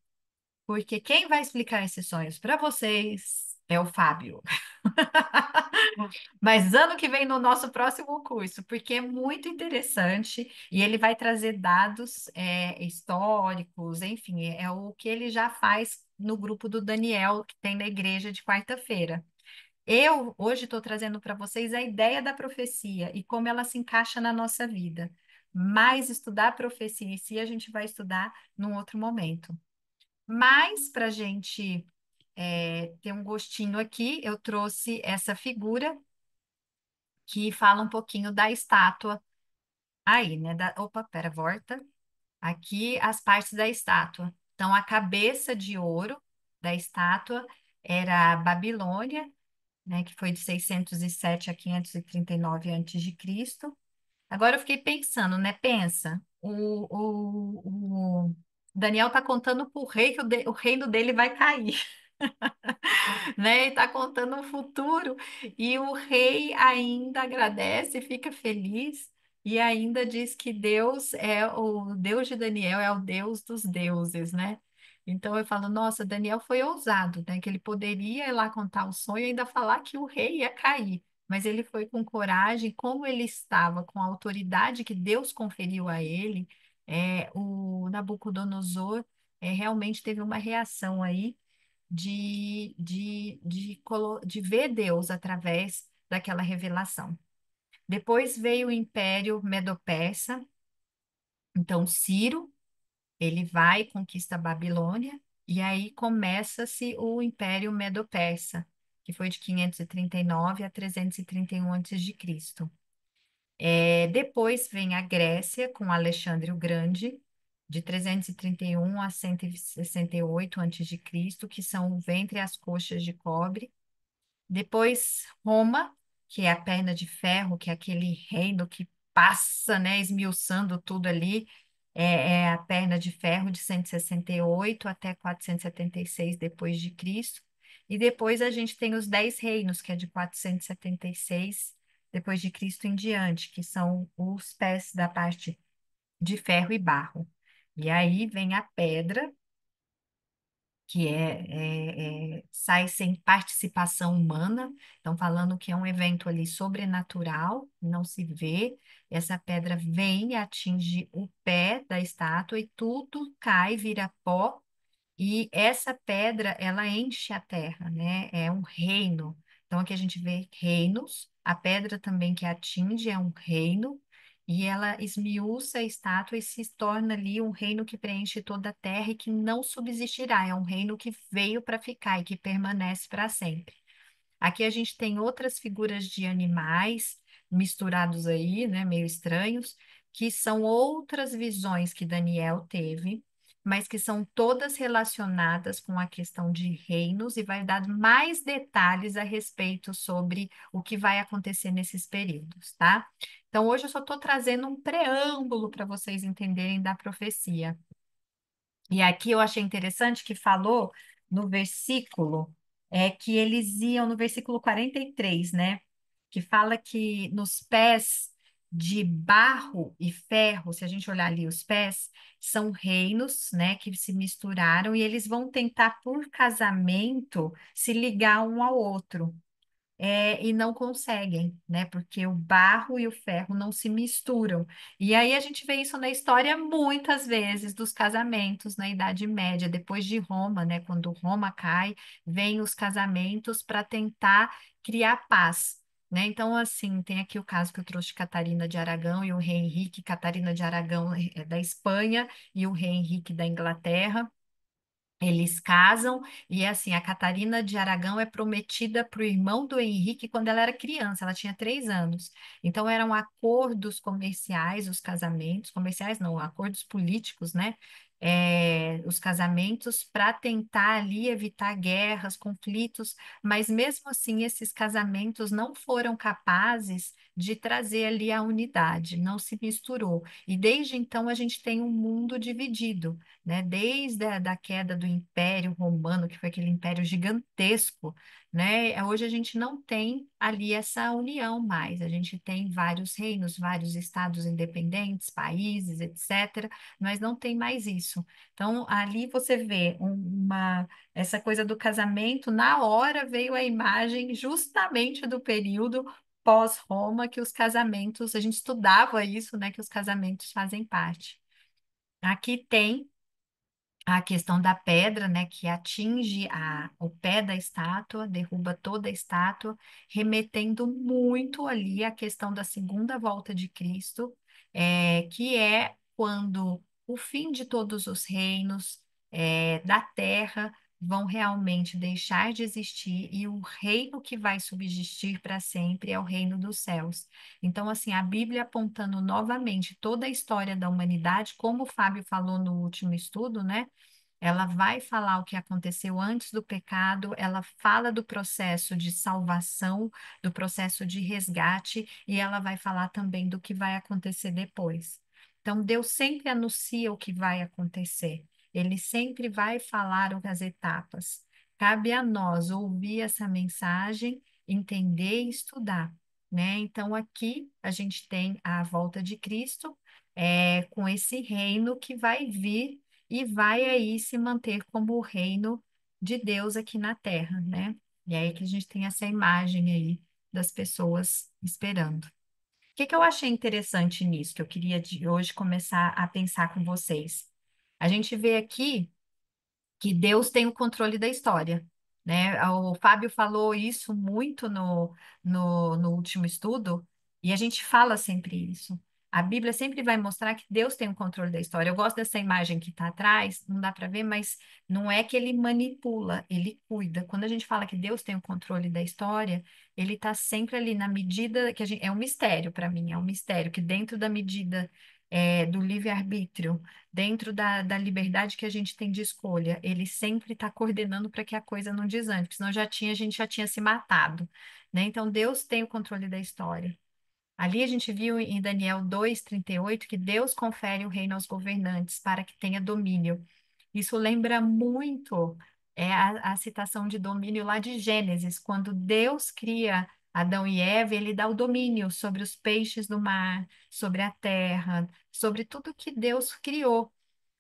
porque quem vai explicar esses sonhos para vocês é o Fábio. Mas ano que vem no nosso próximo curso, porque é muito interessante e ele vai trazer dados históricos, enfim, é o que ele já faz no grupo do Daniel, que tem na igreja de quarta-feira. Eu hoje estou trazendo para vocês a ideia da profecia e como ela se encaixa na nossa vida. Mas estudar a profecia em si a gente vai estudar num outro momento. Mas para a gente ter um gostinho aqui, eu trouxe essa figura que fala um pouquinho da estátua aí, né? Opa, pera, volta. Aqui as partes da estátua. Então, a cabeça de ouro da estátua era a Babilônia, né? Que foi de 607 a 539 a.C. Agora eu fiquei pensando, né? Pensa, o Daniel está contando para o rei que o reino dele vai cair. Né? E está contando um futuro e o rei ainda agradece, fica feliz e ainda diz que Deus é o Deus de Daniel, é o Deus dos deuses, né? Então eu falo, nossa, Daniel foi ousado, né? Que ele poderia ir lá contar o sonho e ainda falar que o rei ia cair, mas ele foi com coragem, como ele estava com a autoridade que Deus conferiu a ele, o Nabucodonosor realmente teve uma reação aí de ver Deus através daquela revelação. Depois veio o Império Medo-Persa. Então, Ciro, ele vai e conquista a Babilônia, e aí começa-se o Império Medo-Persa, que foi de 539 a 331 a.C. Depois vem a Grécia, com Alexandre o Grande, de 331 a 168 a.C., que são o ventre e as coxas de cobre. Depois, Roma, que é a perna de ferro, que é aquele reino que passa, né, esmiuçando tudo ali, é a perna de ferro de 168 até 476 depois de Cristo. E depois a gente tem os 10 reinos, que é de 476 depois de Cristo em diante, que são os pés da parte de ferro e barro. E aí vem a pedra, que sai sem participação humana, então falando que é um evento ali sobrenatural, não se vê, essa pedra vem e atinge o pé da estátua e tudo cai, vira pó, e essa pedra, ela enche a terra, né? É um reino. Então aqui a gente vê reinos, a pedra também que atinge é um reino, e ela esmiuça a estátua e se torna ali um reino que preenche toda a terra e que não subsistirá. É um reino que veio para ficar e que permanece para sempre. Aqui a gente tem outras figuras de animais misturados aí, né, meio estranhos, que são outras visões que Daniel teve, mas que são todas relacionadas com a questão de reinos e vai dar mais detalhes a respeito sobre o que vai acontecer nesses períodos, tá? Então hoje eu só estou trazendo um preâmbulo para vocês entenderem da profecia. E aqui eu achei interessante que falou no versículo, que eles iam no versículo 43, né? Que fala que nos pés de barro e ferro, se a gente olhar ali os pés, são reinos, né, que se misturaram e eles vão tentar por casamento se ligar um ao outro e não conseguem, né? Porque o barro e o ferro não se misturam. E aí a gente vê isso na história muitas vezes dos casamentos na Idade Média, depois de Roma, né? Quando Roma cai, vêm os casamentos para tentar criar paz. Né? Então, assim, tem aqui o caso que eu trouxe de Catarina de Aragão e o rei Henrique. Catarina de Aragão é da Espanha e o rei Henrique da Inglaterra. Eles casam e assim, a Catarina de Aragão é prometida para o irmão do Henrique quando ela era criança, ela tinha 3 anos. Então eram acordos comerciais, os casamentos, comerciais não, acordos políticos, né? Os casamentos para tentar ali evitar guerras, conflitos, mas mesmo assim esses casamentos não foram capazes de trazer ali a unidade, não se misturou. E desde então a gente tem um mundo dividido, né? Desde a da queda do Império Romano, que foi aquele império gigantesco, né? Hoje a gente não tem ali essa união mais. A gente tem vários reinos, vários estados independentes, países, etc. Mas não tem mais isso. Então, ali você vê essa coisa do casamento, na hora veio a imagem justamente do período pós-Roma, que os casamentos, a gente estudava isso, né? Que os casamentos fazem parte. Aqui tem a questão da pedra, né, que atinge o pé da estátua, derruba toda a estátua, remetendo muito ali à questão da segunda volta de Cristo, que é quando o fim de todos os reinos da terra vão realmente deixar de existir e o reino que vai subsistir para sempre é o reino dos céus. Então, assim, a Bíblia apontando novamente toda a história da humanidade, como o Fábio falou no último estudo, né? Ela vai falar o que aconteceu antes do pecado, ela fala do processo de salvação, do processo de resgate, e ela vai falar também do que vai acontecer depois. Então, Deus sempre anuncia o que vai acontecer, ele sempre vai falar as etapas. Cabe a nós ouvir essa mensagem, entender e estudar, né? Então, aqui a gente tem a volta de Cristo, com esse reino que vai vir e vai aí se manter como o reino de Deus aqui na Terra, né? E aí que a gente tem essa imagem aí das pessoas esperando. O que que eu achei interessante nisso, que eu queria de hoje começar a pensar com vocês? A gente vê aqui que Deus tem o controle da história, né? O Fábio falou isso muito no último estudo, e a gente fala sempre isso. A Bíblia sempre vai mostrar que Deus tem o controle da história. Eu gosto dessa imagem que está atrás, não dá para ver, mas não é que ele manipula, ele cuida. Quando a gente fala que Deus tem o controle da história, ele está sempre ali na medida que a gente. É um mistério para mim, é um mistério que dentro da medida do livre-arbítrio dentro da liberdade que a gente tem de escolha, ele sempre está coordenando para que a coisa não desande, porque senão a gente já tinha se matado, né? Então Deus tem o controle da história. Ali a gente viu em Daniel 2:38 que Deus confere o reino aos governantes para que tenha domínio. Isso lembra muito a citação de domínio lá de Gênesis, quando Deus cria Adão e Eva, ele dá o domínio sobre os peixes do mar, sobre a terra, sobre tudo que Deus criou.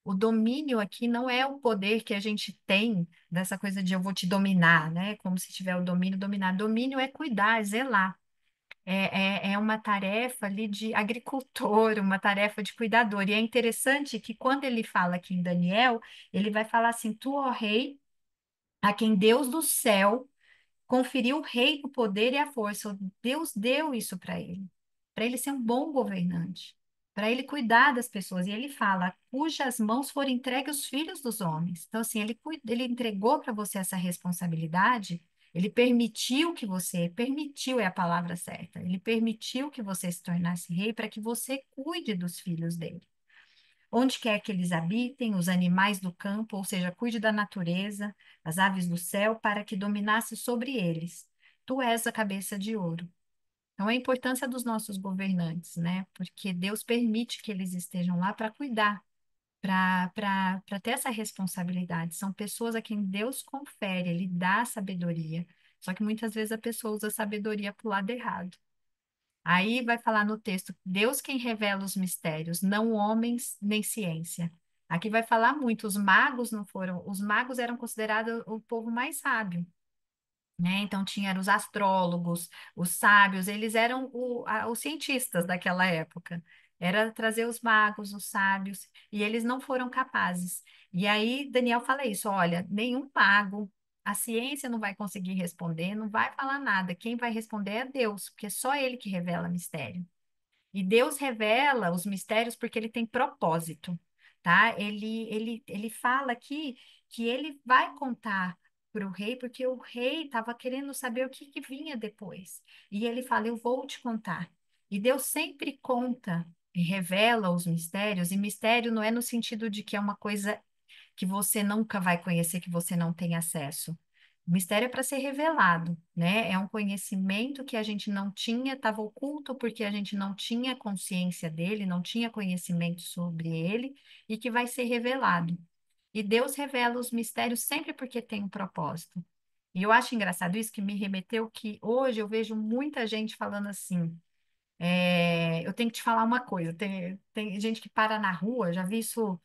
O domínio aqui não é o poder que a gente tem dessa coisa de eu vou te dominar, né? Como se tiver o domínio, dominar. Domínio é cuidar, é zelar. É uma tarefa ali de agricultor, uma tarefa de cuidador. E é interessante que quando ele fala aqui em Daniel, ele vai falar assim: Tu, ó rei, a quem Deus do céu conferiu o rei, o poder e a força. Deus deu isso para ele. para ele ser um bom governante, para ele cuidar das pessoas. E ele fala, cujas mãos foram entregues os filhos dos homens. Então, assim, ele entregou para você essa responsabilidade, ele permitiu que você, permitiu é a palavra certa, ele permitiu que você se tornasse rei para que você cuide dos filhos dele. Onde quer que eles habitem, os animais do campo, ou seja, cuide da natureza, as aves do céu, para que dominasse sobre eles. Tu és a cabeça de ouro. Então, a importância dos nossos governantes, né? Porque Deus permite que eles estejam lá para cuidar, para ter essa responsabilidade. São pessoas a quem Deus confere, Ele dá sabedoria. Só que muitas vezes a pessoa usa a sabedoria para o lado errado. Aí vai falar no texto, Deus quem revela os mistérios, não homens nem ciência. Aqui vai falar muito, os magos não foram, os magos eram considerados o povo mais sábio, né? Então tinha os astrólogos, os sábios, eles eram os cientistas daquela época. Era trazer os magos, os sábios, e eles não foram capazes. E aí Daniel fala isso, olha, nenhum mago, a ciência não vai conseguir responder, não vai falar nada. Quem vai responder é Deus, porque é só ele que revela mistério. E Deus revela os mistérios porque ele tem propósito, tá? Ele fala aqui que ele vai contar para o rei, porque o rei estava querendo saber o que, que vinha depois. E ele fala: Eu vou te contar. E Deus sempre conta e revela os mistérios, e mistério não é no sentido de que é uma coisa que você nunca vai conhecer, que você não tem acesso. O mistério é para ser revelado, né? É um conhecimento que a gente não tinha, estava oculto porque a gente não tinha consciência dele, não tinha conhecimento sobre ele, e que vai ser revelado. E Deus revela os mistérios sempre porque tem um propósito. E eu acho engraçado isso que me remeteu que hoje eu vejo muita gente falando assim. Eu tenho que te falar uma coisa. Tem gente que para na rua, já vi isso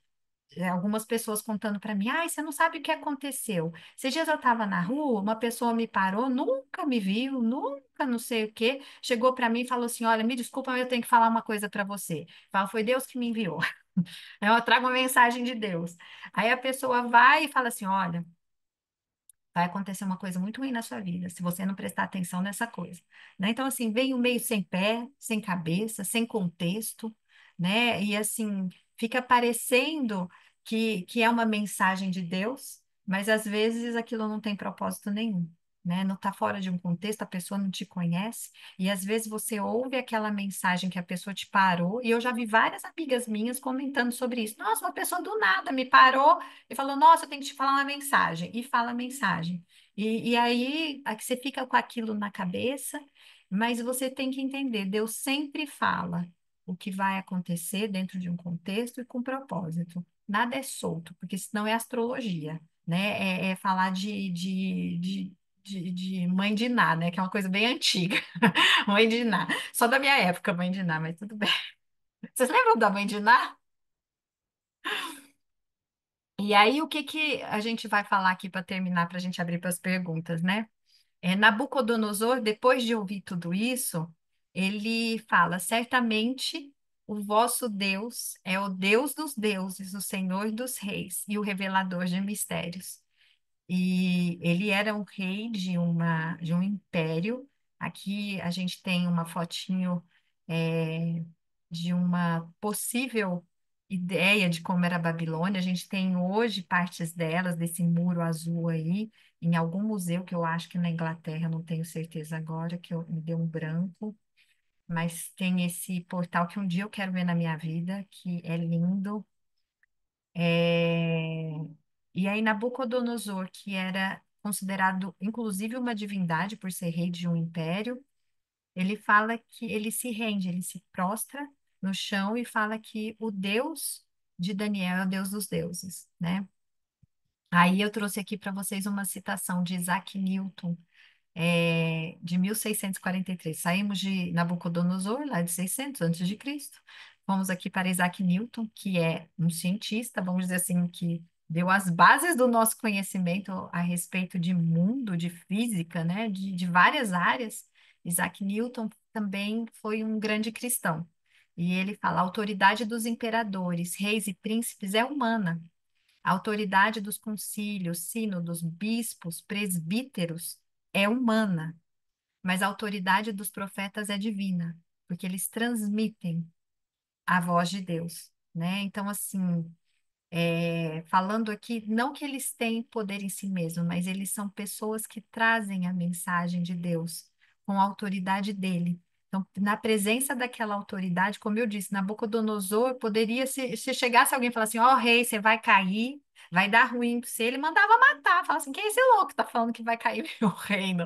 algumas pessoas contando para mim, ai, você não sabe o que aconteceu. Esses dias eu estava na rua, uma pessoa me parou, nunca me viu, nunca não sei o quê, chegou para mim e falou assim, olha, me desculpa, mas eu tenho que falar uma coisa para você. Fala, foi Deus que me enviou. Eu trago uma mensagem de Deus. Aí a pessoa vai e fala assim, olha, vai acontecer uma coisa muito ruim na sua vida, se você não prestar atenção nessa coisa, né? Então, assim, veio meio sem pé, sem cabeça, sem contexto, né? E, assim, fica parecendo que é uma mensagem de Deus, mas, às vezes, aquilo não tem propósito nenhum, né? Não está fora de um contexto, a pessoa não te conhece, e, às vezes, você ouve aquela mensagem que a pessoa te parou, e eu já vi várias amigas minhas comentando sobre isso. Nossa, uma pessoa do nada me parou e falou, nossa, eu tenho que te falar uma mensagem. E fala a mensagem. E aí, aqui você fica com aquilo na cabeça, mas você tem que entender, Deus sempre fala o que vai acontecer dentro de um contexto e com propósito. Nada é solto, porque senão é astrologia, né? É falar de mãe de Ná, né? Que é uma coisa bem antiga. Mãe de Ná. Só da minha época, mãe de Ná, mas tudo bem. Vocês lembram da mãe de Ná? E aí, o que que a gente vai falar aqui para terminar, para a gente abrir para as perguntas, né? Nabucodonosor, depois de ouvir tudo isso, ele fala: certamente o vosso Deus é o Deus dos deuses, o Senhor dos reis e o revelador de mistérios. E ele era um rei de um império. Aqui a gente tem uma fotinho de uma possível ideia de como era a Babilônia. A gente tem hoje partes delas, desse muro azul aí, em algum museu que eu acho que na Inglaterra, não tenho certeza agora, me deu um branco. Mas tem esse portal que um dia eu quero ver na minha vida, que é lindo. É, E aí, Nabucodonosor, que era considerado, inclusive, uma divindade por ser rei de um império, ele fala que ele se rende, ele se prostra no chão e fala que o Deus de Daniel é o Deus dos deuses, né? Aí eu trouxe aqui para vocês uma citação de Isaac Newton, de 1643. Saímos de Nabucodonosor, lá de 600 antes de Cristo. Fomos aqui para Isaac Newton, que é um cientista, vamos dizer assim, que deu as bases do nosso conhecimento a respeito de mundo, de física, né, de várias áreas. Isaac Newton também foi um grande cristão. E ele fala: a autoridade dos imperadores, reis e príncipes é humana. A autoridade dos concílios, sínodos, bispos, presbíteros é humana, mas a autoridade dos profetas é divina. porque eles transmitem a voz de Deus, né? Então, assim, falando aqui, não que eles têm poder em si mesmos, mas eles são pessoas que trazem a mensagem de Deus com a autoridade dele. Então, na presença daquela autoridade, como eu disse, Nabucodonosor poderia, se chegasse alguém e falasse assim, ó rei, você vai cair, vai dar ruim para você, ele mandava matar, falava assim, quem é esse louco que tá falando que vai cair meu reino?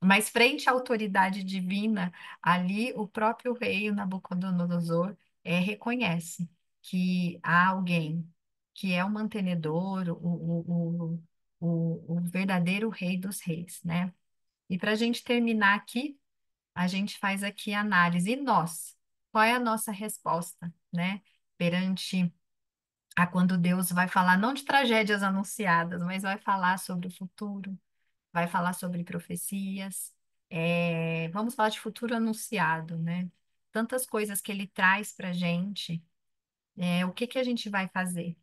Mas frente à autoridade divina, ali o próprio rei, o Nabucodonosor, reconhece que há alguém que é o mantenedor, o verdadeiro rei dos reis, né? E para a gente terminar aqui, a gente faz aqui a análise. E nós? Qual é a nossa resposta, né? Perante a quando Deus vai falar não de tragédias anunciadas, mas vai falar sobre o futuro, vai falar sobre profecias, vamos falar de futuro anunciado, né? Tantas coisas que ele traz para a gente, o que que a gente vai fazer?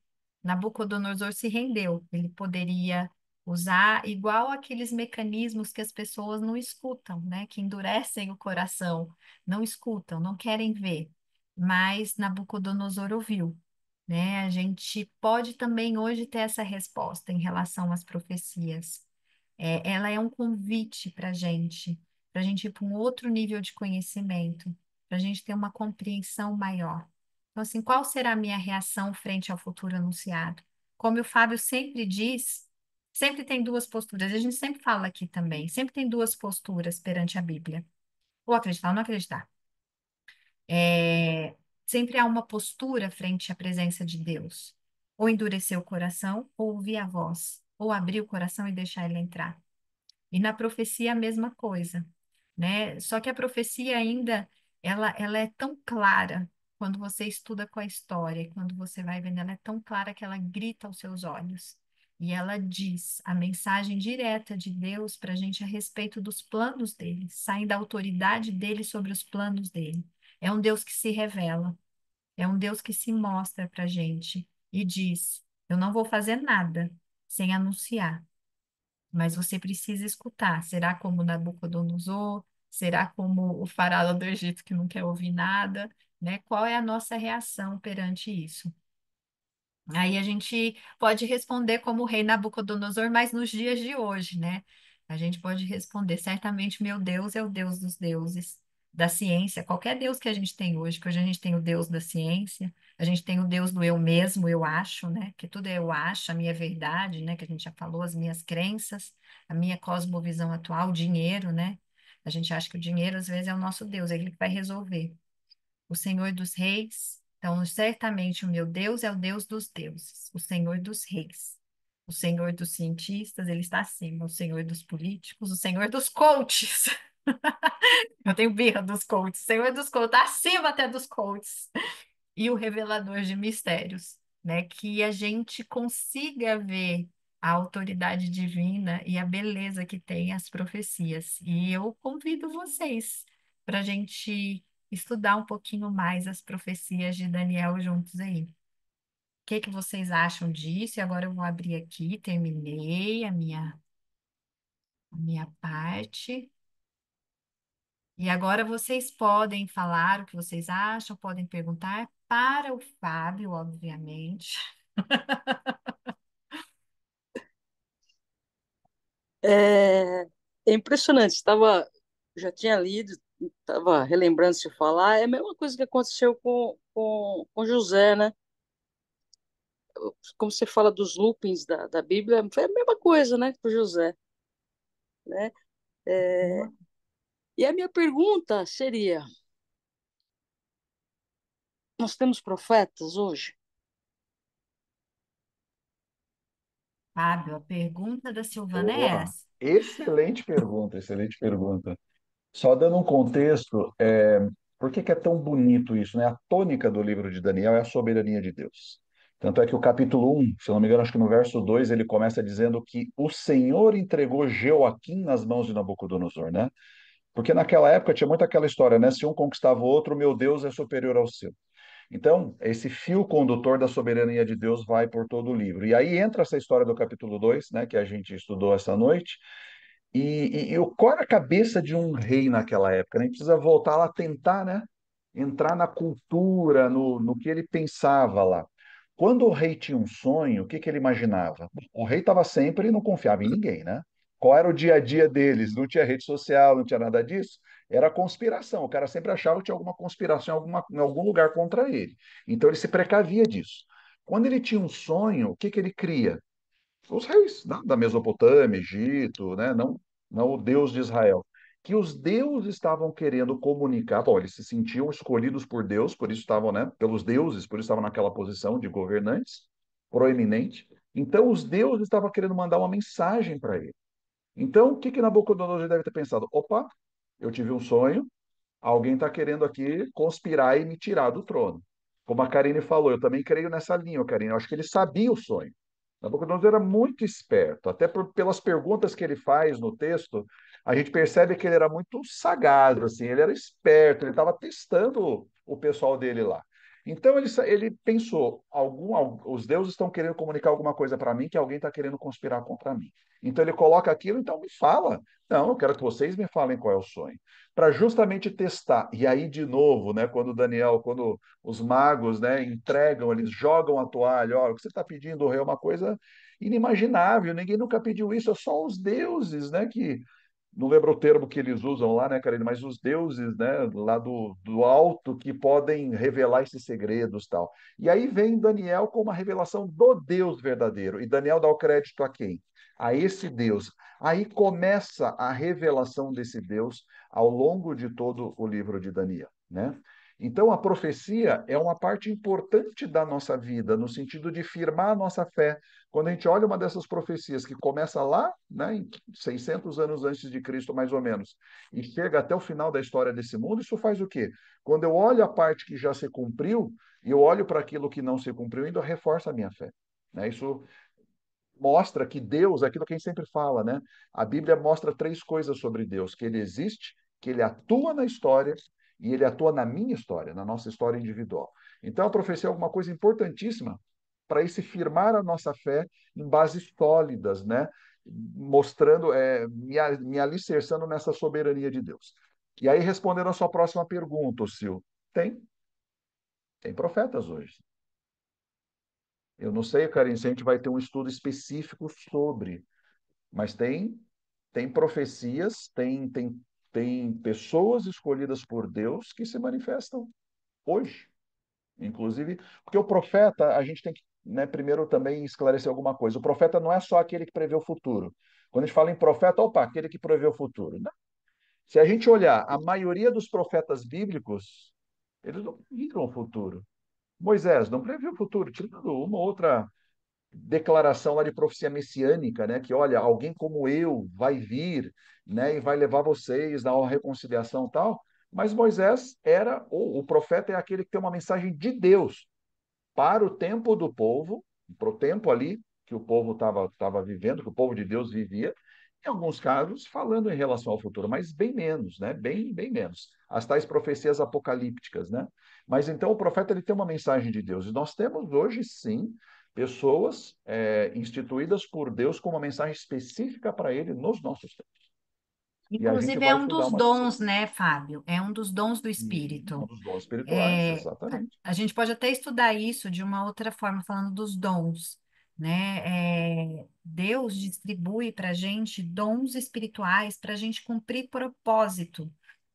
Nabucodonosor se rendeu, ele poderia usar igual aqueles mecanismos que as pessoas não escutam, né? Que endurecem o coração, não escutam, não querem ver, mas Nabucodonosor ouviu. Né? A gente pode também hoje ter essa resposta em relação às profecias. Ela é um convite para a gente ir para um outro nível de conhecimento, para a gente ter uma compreensão maior. Então, assim, qual será a minha reação frente ao futuro anunciado? Como o Fábio sempre diz, sempre tem duas posturas, a gente sempre fala aqui também, sempre tem duas posturas perante a Bíblia. Ou acreditar ou não acreditar. É, sempre há uma postura frente à presença de Deus. Ou endurecer o coração, ou ouvir a voz, ou abrir o coração e deixar ele entrar. E na profecia a mesma coisa, né? Só que a profecia ainda, ela é tão clara quando você estuda com a história, e quando você vai vendo, ela é tão clara que ela grita aos seus olhos. E ela diz a mensagem direta de Deus para a gente a respeito dos planos dele, saem da autoridade dele sobre os planos dele. É um Deus que se revela, é um Deus que se mostra para a gente e diz: eu não vou fazer nada sem anunciar. Mas você precisa escutar. Será como Nabucodonosor? Será como o faraó do Egito que não quer ouvir nada? Né? Qual é a nossa reação perante isso? Aí a gente pode responder como o rei Nabucodonosor, mas nos dias de hoje, né? A gente pode responder, certamente meu Deus é o Deus dos deuses, da ciência, qualquer Deus que a gente tem hoje, que hoje a gente tem o Deus da ciência, a gente tem o Deus do eu mesmo, eu acho, né? Que tudo é eu acho, a minha verdade, né? Que a gente já falou, as minhas crenças, a minha cosmovisão atual, o dinheiro, né? A gente acha que o dinheiro às vezes é o nosso Deus, é ele que vai resolver o Senhor dos Reis. Então, certamente o meu Deus é o Deus dos deuses, o Senhor dos reis. O Senhor dos cientistas, ele está acima. O Senhor dos políticos, o Senhor dos coaches. Eu tenho birra dos coaches. O Senhor dos coaches, está acima até dos coaches. E o revelador de mistérios, né? Que a gente consiga ver a autoridade divina e a beleza que tem as profecias. E eu convido vocês para a gente estudar um pouquinho mais as profecias de Daniel juntos aí. O que que vocês acham disso? E agora eu vou abrir aqui, terminei a minha parte. E agora vocês podem falar o que vocês acham, podem perguntar para o Fábio, obviamente. É, é impressionante. Já tinha lido, estava relembrando se falar. É a mesma coisa que aconteceu com José, né? Como você fala dos loopings da Bíblia, foi a mesma coisa, né, com José, né? É, e a minha pergunta seria: nós temos profetas hoje? Fábio, a pergunta da Silvana é Boa. essa. Excelente pergunta, excelente pergunta. Só dando um contexto, por que que é tão bonito isso, né? A tônica do livro de Daniel é a soberania de Deus. Tanto é que o capítulo 1, se eu não me engano, acho que no verso 2 ele começa dizendo que o Senhor entregou Jeoaquim nas mãos de Nabucodonosor, né? Porque naquela época tinha muito aquela história, né? Se um conquistava o outro, meu Deus é superior ao seu. Então, esse fio condutor da soberania de Deus vai por todo o livro. E aí entra essa história do capítulo 2, né, que a gente estudou essa noite, Qual era a cabeça de um rei naquela época, né? A gente precisa voltar lá, tentar, né? Entrar na cultura, no que ele pensava lá. Quando o rei tinha um sonho, o que que ele imaginava? O rei estava sempre e não confiava em ninguém, né? Qual era o dia a dia deles? Não tinha rede social, não tinha nada disso. Era conspiração. O cara sempre achava que tinha alguma conspiração em algum lugar contra ele. Então ele se precavia disso. Quando ele tinha um sonho, o que que ele cria? Os reis da Mesopotâmia, Egito, né? Não o Deus de Israel. Que os deuses estavam querendo comunicar, bom, eles se sentiam escolhidos por Deus, por isso estavam, né, pelos deuses, por isso estavam naquela posição de governantes proeminente. Então, os deuses estavam querendo mandar uma mensagem para ele. Então, o que que Nabucodonosor deve ter pensado? Opa, eu tive um sonho, alguém está querendo aqui conspirar e me tirar do trono. Como a Karine falou, eu também creio nessa linha, Karine. Eu acho que ele sabia o sonho. Nabucodonosor era muito esperto, até pelas perguntas que ele faz no texto, a gente percebe que ele era muito sagaz, assim, ele era esperto, ele estava testando o pessoal dele lá. Então ele pensou, os deuses estão querendo comunicar alguma coisa para mim que alguém está querendo conspirar contra mim. Então ele coloca aquilo, então me fala. Não, eu quero que vocês me falem qual é o sonho para justamente testar. E aí, de novo, né, quando os magos, né, entregam, eles jogam a toalha, ó, o que você está pedindo, rei, é uma coisa inimaginável, ninguém nunca pediu isso, é só os deuses, né, que não lembro o termo que eles usam lá, né, Karine, mas os deuses, né, lá do alto que podem revelar esses segredos, tal. E aí vem Daniel com uma revelação do Deus verdadeiro. E Daniel dá o crédito a quem? A esse Deus. Aí começa a revelação desse Deus ao longo de todo o livro de Daniel, né? Então, a profecia é uma parte importante da nossa vida, no sentido de firmar a nossa fé. Quando a gente olha uma dessas profecias que começa lá, né, em 600 anos antes de Cristo, mais ou menos, e chega até o final da história desse mundo, isso faz o quê? Quando eu olho a parte que já se cumpriu, e eu olho para aquilo que não se cumpriu, ainda reforça a minha fé. Né? Isso mostra que Deus, aquilo que a gente sempre fala, né? A Bíblia mostra três coisas sobre Deus: que ele existe, que ele atua na história e ele atua na minha história, na nossa história individual. Então a profecia é alguma coisa importantíssima para esse firmar a nossa fé em bases sólidas, né? Mostrando, me alicerçando nessa soberania de Deus. E aí, respondendo a sua próxima pergunta, Sil, tem, tem profetas hoje. Eu não sei, Karen, se a gente vai ter um estudo específico sobre, mas tem profecias, tem pessoas escolhidas por Deus que se manifestam hoje. Inclusive, porque o profeta, a gente tem que, né, primeiro também esclarecer alguma coisa. O profeta não é só aquele que prevê o futuro. Quando a gente fala em profeta, opa, aquele que prevê o futuro. Não. Se a gente olhar, a maioria dos profetas bíblicos, eles não viram o futuro. Moisés não previu o futuro, tirando uma outra declaração lá de profecia messiânica, né? Que olha, alguém como eu vai vir, né? E vai levar vocês na reconciliação e tal. Mas Moisés era, ou o profeta é aquele que tem uma mensagem de Deus para o tempo do povo, para o tempo ali que o povo estava vivendo, que o povo de Deus vivia, em alguns casos falando em relação ao futuro, mas bem menos, né? Bem menos. As tais profecias apocalípticas, né? Mas então o profeta ele tem uma mensagem de Deus. E nós temos hoje, sim, pessoas instituídas por Deus com uma mensagem específica para ele nos nossos tempos. E a gente Inclusive, é vai um estudar dos uma dessas. dons, né, Fábio? É um dos dons do Um Espírito. dos dons espirituais, É, exatamente. a gente pode até estudar isso de uma outra forma, falando dos dons, né? Deus distribui para a gente dons espirituais para a gente cumprir propósito,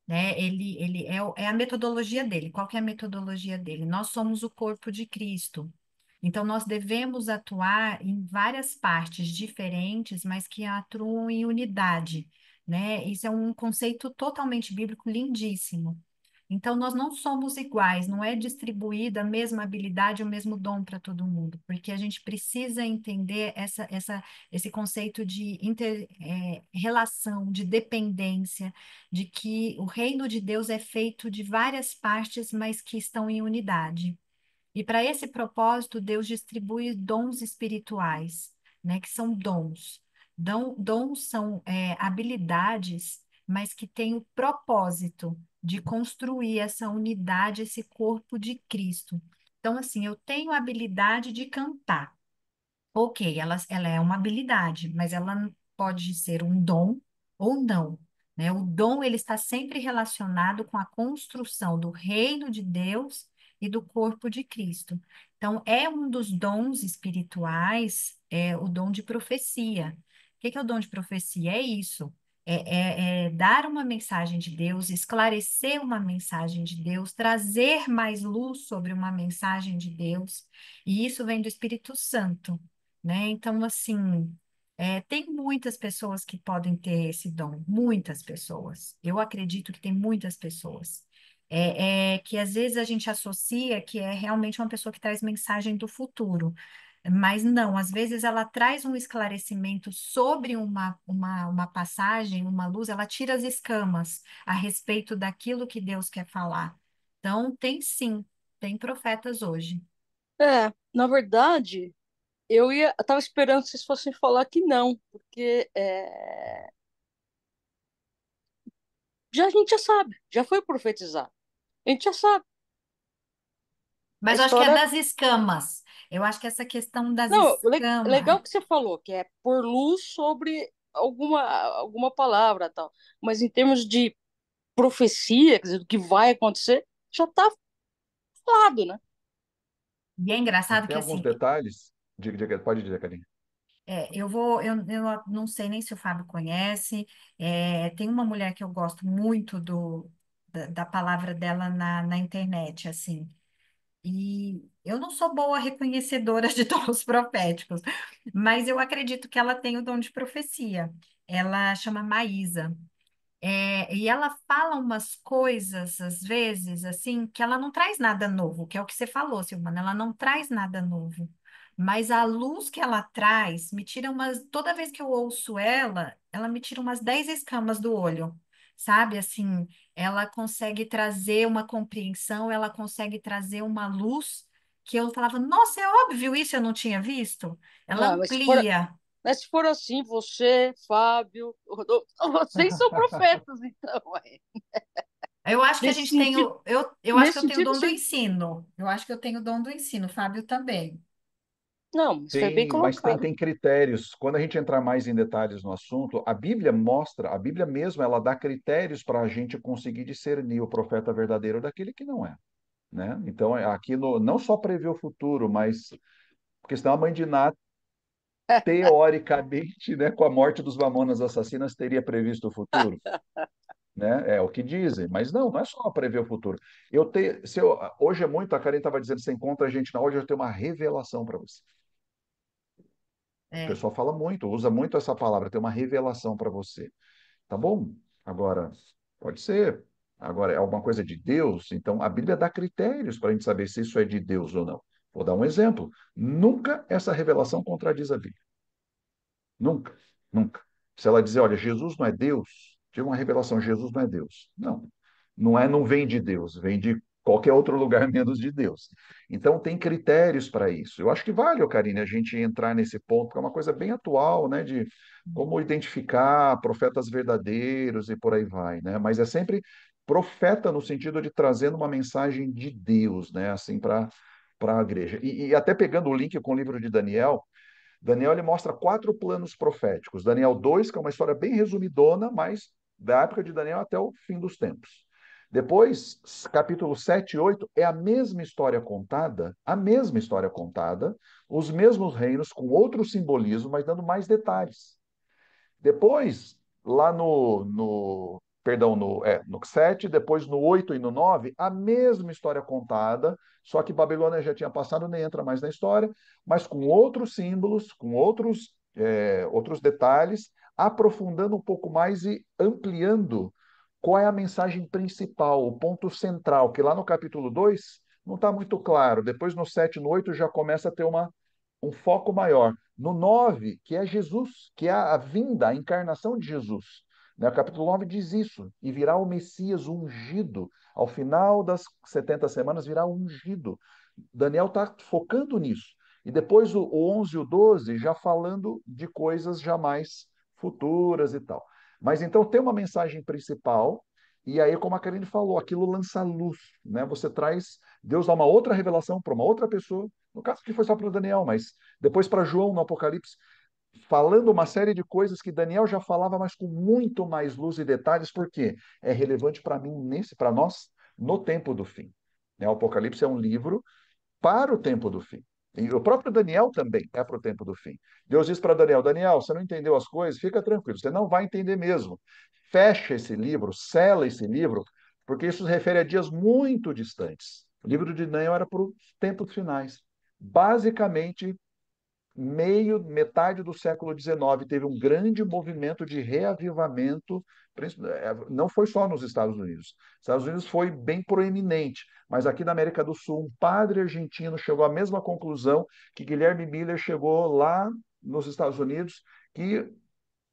né? Ele é a metodologia dele. Qual que é a metodologia dele? Nós somos o corpo de Cristo. Então, nós devemos atuar em várias partes diferentes, mas que atuam em unidade, né? Isso é um conceito totalmente bíblico lindíssimo. Então, nós não somos iguais, não é distribuída a mesma habilidade, o mesmo dom para todo mundo, porque a gente precisa entender esse conceito de relação, de dependência, de que o reino de Deus é feito de várias partes, mas que estão em unidade. E para esse propósito, Deus distribui dons espirituais, né, que são dons. Dons são habilidades, mas que têm o propósito de construir essa unidade, esse corpo de Cristo. Então, assim, eu tenho a habilidade de cantar. Ok, ela é uma habilidade, mas ela pode ser um dom ou não, né? O dom ele está sempre relacionado com a construção do reino de Deus e do corpo de Cristo. Então, é um dos dons espirituais, é o dom de profecia. O que que é o dom de profecia? É isso. É dar uma mensagem de Deus, esclarecer uma mensagem de Deus, trazer mais luz sobre uma mensagem de Deus, e isso vem do Espírito Santo, né? Então, assim, tem muitas pessoas que podem ter esse dom, muitas pessoas. Eu acredito que tem muitas pessoas. Que às vezes a gente associa que é realmente uma pessoa que traz mensagem do futuro. Mas não, às vezes ela traz um esclarecimento sobre uma passagem, uma luz, ela tira as escamas a respeito daquilo que Deus quer falar. Então, tem sim, tem profetas hoje. Na verdade, eu tava esperando que vocês fossem falar que não, porque a gente já sabe, já foi profetizado. A gente já sabe. A Mas eu acho que é história. das escamas. Eu acho que essa questão das Não, escamas. legal que você falou, que é por luz sobre alguma palavra tal. Mas em termos de profecia, quer dizer, do que vai acontecer, já está falado, né? E é E engraçado tem que alguns assim, detalhes. Pode dizer, Karine. eu não sei nem se o Fábio conhece. Tem uma mulher que eu gosto muito da palavra dela na internet, assim. E eu não sou boa reconhecedora de dons proféticos, mas eu acredito que ela tem o dom de profecia. Ela chama Maísa. E ela fala umas coisas, às vezes, assim, que ela não traz nada novo, que é o que você falou, Silvana, ela não traz nada novo. Mas a luz que ela traz me tira umas. Toda vez que eu ouço ela me tira umas 10 escamas do olho, sabe? Assim, ela consegue trazer uma compreensão, ela consegue trazer uma luz que eu falava, nossa, é óbvio isso, eu não tinha visto. Ela Não, amplia. mas se for assim, você, Fábio, Rodolfo, vocês são profetas, então, é. Eu acho que a Nesse gente tem sentido, eu acho que nesse eu tenho o sentido, dom do sim. ensino. Eu acho que eu tenho o dom do ensino, o Fábio também. Não, mas foi bem Mas tem, colocado. tem critérios. Quando a gente entrar mais em detalhes no assunto, a Bíblia mostra, a Bíblia mesmo, ela dá critérios para a gente conseguir discernir o profeta verdadeiro daquele que não é, né? Então, aqui não só prever o futuro, mas porque senão a mãe de Ná, teoricamente, né, com a morte dos Mamonas assassinas, teria previsto o futuro, né? É o que dizem, mas não é só prever o futuro. Hoje é muito, a Karen estava dizendo, você encontra a gente na hoje, eu tenho uma revelação para você. O É, pessoal fala muito, usa muito essa palavra, tem uma revelação para você. Tá bom? Agora, pode ser. Agora, é alguma coisa de Deus, então a Bíblia dá critérios para a gente saber se isso é de Deus ou não. Vou dar um exemplo. Nunca essa revelação contradiz a Bíblia. Nunca, nunca. Se ela dizer, olha, Jesus não é Deus, tive uma revelação, Jesus não é Deus. Não, não vem de Deus, vem de qualquer outro lugar menos de Deus. Então tem critérios para isso. Eu acho que vale, ô Karine, a gente entrar nesse ponto, porque é uma coisa bem atual, né, de como identificar profetas verdadeiros e por aí vai, né? Mas é sempre profeta no sentido de trazendo uma mensagem de Deus, né, assim para a igreja. E até pegando o link com o livro de Daniel, Daniel ele mostra quatro planos proféticos. Daniel 2, que é uma história bem resumidona, mas da época de Daniel até o fim dos tempos. Depois, capítulo 7 e 8 é a mesma história contada, os mesmos reinos com outro simbolismo, mas dando mais detalhes. Depois, lá no 7, depois no 8 e no 9, a mesma história contada, só que Babilônia já tinha passado, nem entra mais na história, mas com outros símbolos, com outros detalhes, aprofundando um pouco mais e ampliando qual é a mensagem principal, o ponto central, que lá no capítulo 2 não está muito claro. Depois no 7 e no 8 já começa a ter um foco maior. No 9 que é Jesus, que é a vinda, a encarnação de Jesus. Né? O capítulo 9 diz isso, e virá o Messias ungido. Ao final das 70 semanas virá ungido. Daniel está focando nisso. E depois o 11 e o 12 já falando de coisas jamais futuras e tal. Mas então tem uma mensagem principal, e aí, como a Karine falou, aquilo lança luz, né? Você traz, Deus dá uma outra revelação para uma outra pessoa, no caso que foi só para o Daniel, mas depois para João no Apocalipse, falando uma série de coisas que Daniel já falava, mas com muito mais luz e detalhes, porque é relevante para mim, para nós, no tempo do fim. Né? O Apocalipse é um livro para o tempo do fim. E o próprio Daniel também é para o tempo do fim. Deus diz para Daniel: Daniel, você não entendeu as coisas? Fica tranquilo, você não vai entender mesmo. Fecha esse livro, sela esse livro, porque isso se refere a dias muito distantes. O livro de Daniel era para os tempos finais. Basicamente, metade do século XIX, teve um grande movimento de reavivamento, não foi só nos Estados Unidos. Os Estados Unidos foi bem proeminente, mas aqui na América do Sul, um padre argentino chegou à mesma conclusão que Guilherme Miller chegou lá nos Estados Unidos, que